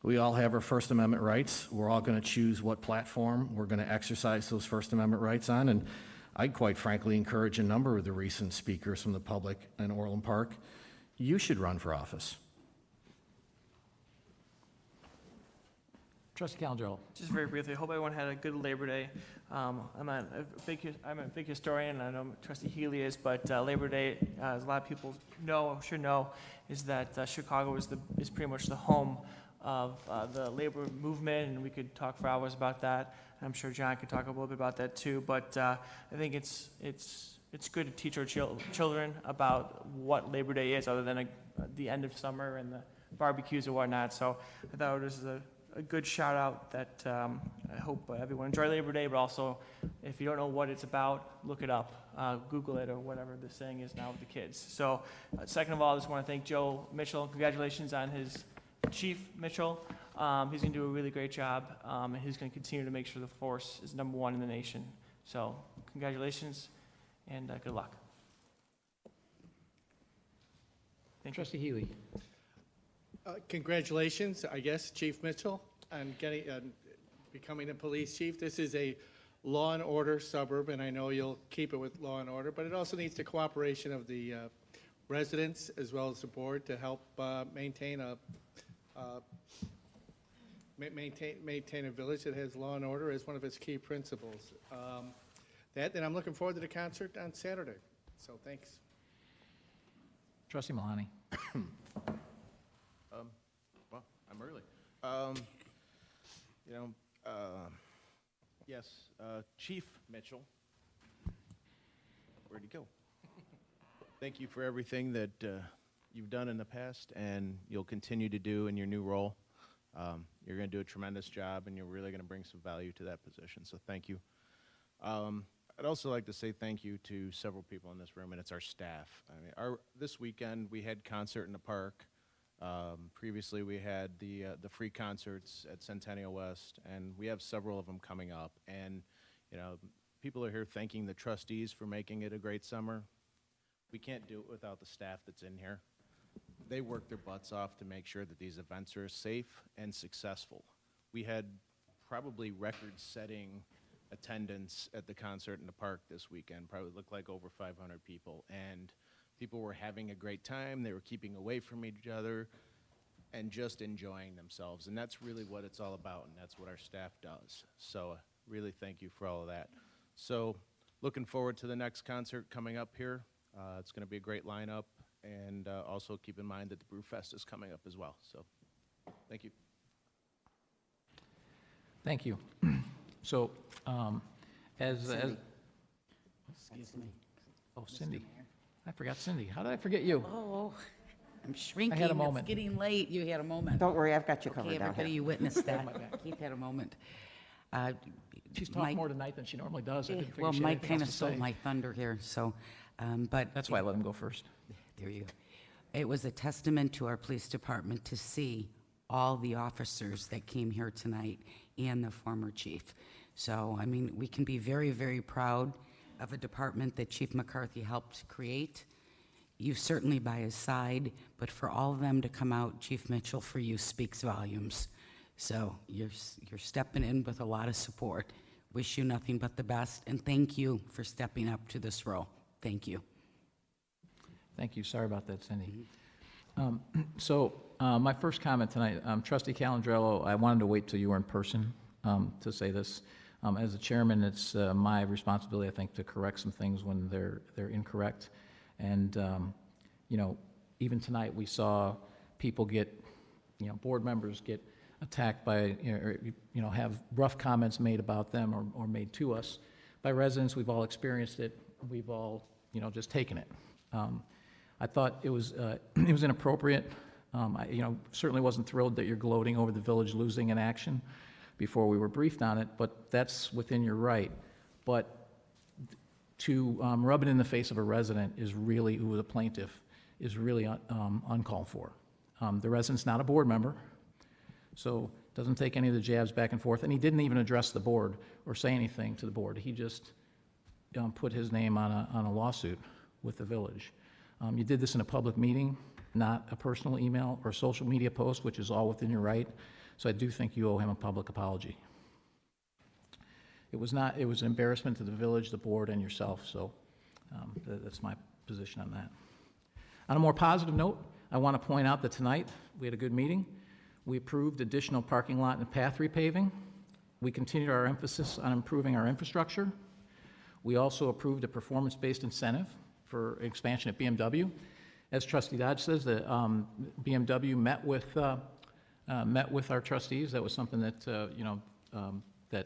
We all have our First Amendment rights. We're all going to choose what platform we're going to exercise those First Amendment rights on. And I'd quite frankly encourage a number of the recent speakers from the public in Orland Park, you should run for office. Trustee Calandrello. Just very briefly, I hope everyone had a good Labor Day. I'm a big historian, I know Trustee Healy is, but Labor Day, as a lot of people know or should know, is that Chicago is pretty much the home of the labor movement, and we could talk for hours about that. I'm sure John could talk a little bit about that too, but I think it's good to teach our children about what Labor Day is, other than the end of summer and the barbecues or whatnot. So I thought this is a good shout out that I hope everyone enjoy Labor Day, but also if you don't know what it's about, look it up, Google it or whatever the saying is now with the kids. So second of all, I just want to thank Joe Mitchell. Congratulations on his Chief Mitchell. He's going to do a really great job, and he's going to continue to make sure the force is #1 in the nation. So congratulations and good luck. Thank you. Trustee Healy. Congratulations, I guess, Chief Mitchell, on becoming a police chief. This is a law and order suburb, and I know you'll keep it with law and order, but it also needs the cooperation of the residents as well as the board to help maintain a village that has law and order as one of its key principles. And I'm looking forward to the concert on Saturday. So thanks. Trustee Malani. Well, I'm early. Yes, Chief Mitchell. Where'd he go? Thank you for everything that you've done in the past and you'll continue to do in your new role. You're going to do a tremendous job and you're really going to bring some value to that position, so thank you. I'd also like to say thank you to several people in this room, and it's our staff. I mean, this weekend we had concert in the park. Previously we had the free concerts at Centennial West, and we have several of them coming up. And you know, people are here thanking the trustees for making it a great summer. We can't do it without the staff that's in here. They work their butts off to make sure that these events are safe and successful. We had probably record-setting attendance at the concert in the park this weekend. Probably looked like over 500 people, and people were having a great time. They were keeping away from each other and just enjoying themselves, and that's really what it's all about, and that's what our staff does. So really thank you for all of that. So looking forward to the next concert coming up here. It's going to be a great lineup, and also keep in mind that the Brew Fest is coming up as well. So thank you. Thank you. So, as Excuse me. oh, Cindy, I forgot Cindy. How did I forget you? Oh, I'm shrinking. I had a moment. It's getting late. You had a moment. Don't worry, I've got you covered Okay, down everybody, here. you witnessed that. Keith had a moment. She's talked more tonight than she normally does. I didn't figure Well, she had Mike anything kind else of to stole say. my thunder here, so, but. That's why I let him go first. There you go. It was a testament to our police department to see all the officers that came here tonight and the former chief. So, I mean, we can be very, very proud of a department that Chief McCarthy helped create. You certainly by his side, but for all of them to come out, Chief Mitchell, for you speaks volumes. So you're stepping in with a lot of support. Wish you nothing but the best, and thank you for stepping up to this role. Thank you. Thank you. Sorry about that, Cindy. My first comment tonight, Trustee Calandrello, I wanted to wait till you were in person to say this. As the chairman, it's my responsibility, I think, to correct some things when they're incorrect. And you know, even tonight we saw people get, you know, board members get attacked by, have rough comments made about them or made to us by residents. We've all experienced it. We've all, just taken it. I thought it was inappropriate I certainly wasn't thrilled that you're gloating over the village losing an action before we were briefed on it, but that's within your right. But to rub it in the face of a resident is really, who the plaintiff, is really uncalled for. The resident's not a board member, so doesn't take any of the jabs back and forth, and he didn't even address the board or say anything to the board. He just put his name on a lawsuit with the village. You did this in a public meeting, not a personal email or social media post, which is all within your right, so I do think you owe him a public apology. It was an embarrassment to the village, the board, and yourself, so that's my position on that. On a more positive note, I want to point out that tonight we had a good meeting. We approved additional parking lot and path repaving. We continued our emphasis on improving our infrastructure. We also approved a performance-based incentive for expansion at BMW. As Trustee Dodge says, the BMW met with our trustees. That was something that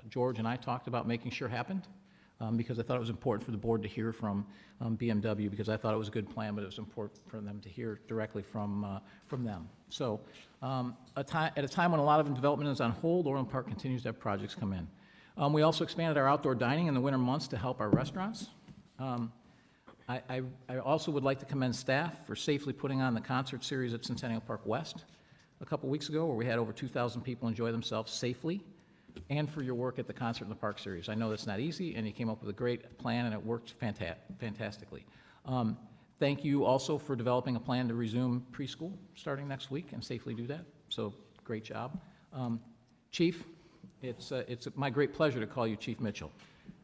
George and I talked about making sure happened, because I thought it was important for the board to hear from BMW, because I thought it was a good plan, but it was important for them to hear directly from them. So at a time when a lot of development is on hold, Orland Park continues to have projects come in. We also expanded our outdoor dining in the winter months to help our restaurants. I also would like to commend staff for safely putting on the concert series at Centennial Park West a couple weeks ago, where we had over 2,000 people enjoy themselves safely, and for your work at the Concert in the Park series. I know that's not easy, and you came up with a great plan, and it worked fantastically. Thank you also for developing a plan to resume preschool starting next week and safely do that. So great job. Chief, it's my great pleasure to call you Chief Mitchell.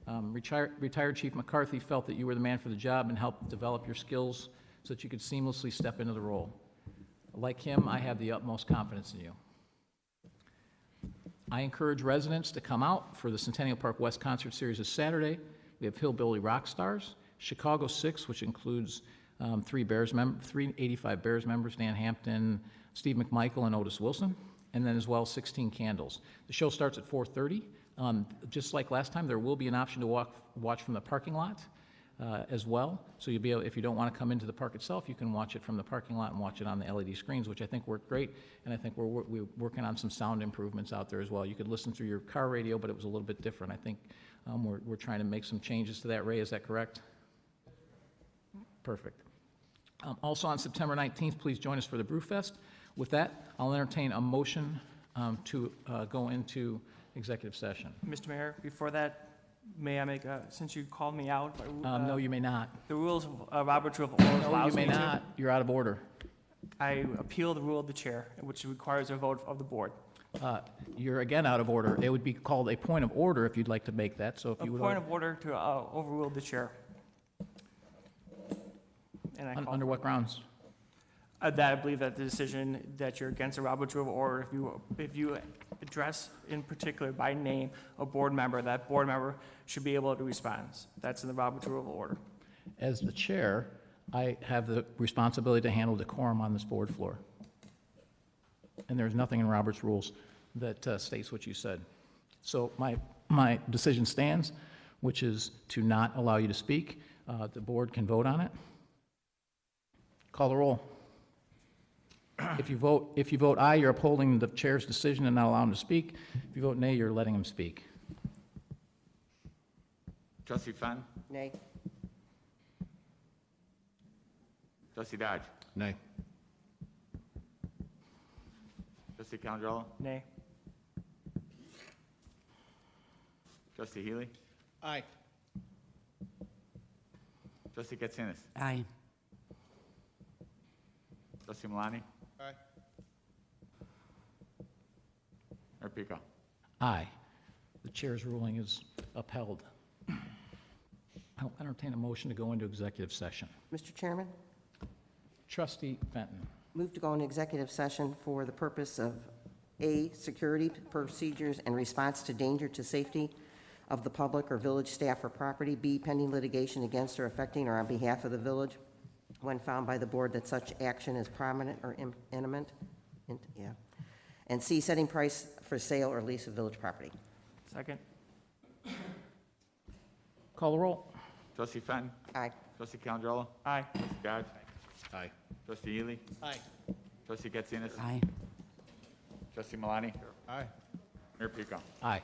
Retired Chief McCarthy felt that you were the man for the job and helped develop your skills so that you could seamlessly step into the role. Like him, I have the utmost confidence in you. I encourage residents to come out for the Centennial Park West Concert Series this Saturday. We have Hillbilly Rock Stars, Chicago 6, which includes 3 85 Bears members, Dan Hampton, Steve McMichael, and Otis Wilson, and then as well 16 Candles. The show starts at 4:30. Just like last time, there will be an option to watch from the parking lot as well. So you'll be able, if you don't want to come into the park itself, you can watch it from the parking lot and watch it on the LED screens, which I think worked great. And I think we're working on some sound improvements out there as well. You could listen through your car radio, but it was a little bit different. I think we're trying to make some changes to that. Ray, is that correct? Perfect. Also on September 19th, please join us for the Brewfest. With that, I'll entertain a motion to go into executive session. Mr. Mayor, before that, may I make, since you called me out? No, you may not. The rules of Robert's Rule of Order allows me to. No, you may not. You're out of order. I appeal the rule of the chair, which requires a vote of the board. You're again out of order. It would be called a point of order if you'd like to make that. So if you would. A point of order to overrule the chair. And I Under what grounds? That I believe that the decision that you're against the Robert's Rule of Order, if you address in particular by name a board member, that board member should be able to respond. That's in the Robert's Rule of Order. As the chair, I have the responsibility to handle decorum on this board floor. And there's nothing in Robert's rules that states what you said. So my decision stands, which is to not allow you to speak. The board can vote on it. Call the roll. If you vote aye, you're upholding the chair's decision and not allowing him to speak. If you vote nay, you're letting him speak. Trustee Fenn? Nay. Trustee Dodge? Nay. Trustee Calandrella? Nay. Trustee Healy? Aye. Trustee Katsinas? Aye. Trustee Malani? Aye. Mayor Pico? Aye. The chair's ruling is upheld. I'll entertain a motion to go into executive session. Mr. Chairman, Trustee Fenton. move to go into executive session for the purpose of A, security procedures and response to danger to safety of the public or village staff or property. B, pending litigation against or affecting or on behalf of the village when found by the board that such action is prominent or imminent. And C, setting price for sale or lease of village property. Second. Call the roll. Trustee Fenn? Aye. Trustee Calandrella? Aye. Trustee Dodge? Aye. Trustee Ely? Aye. Trustee Katsinas? Aye. Trustee Malani? Aye. Mayor Pico? Aye.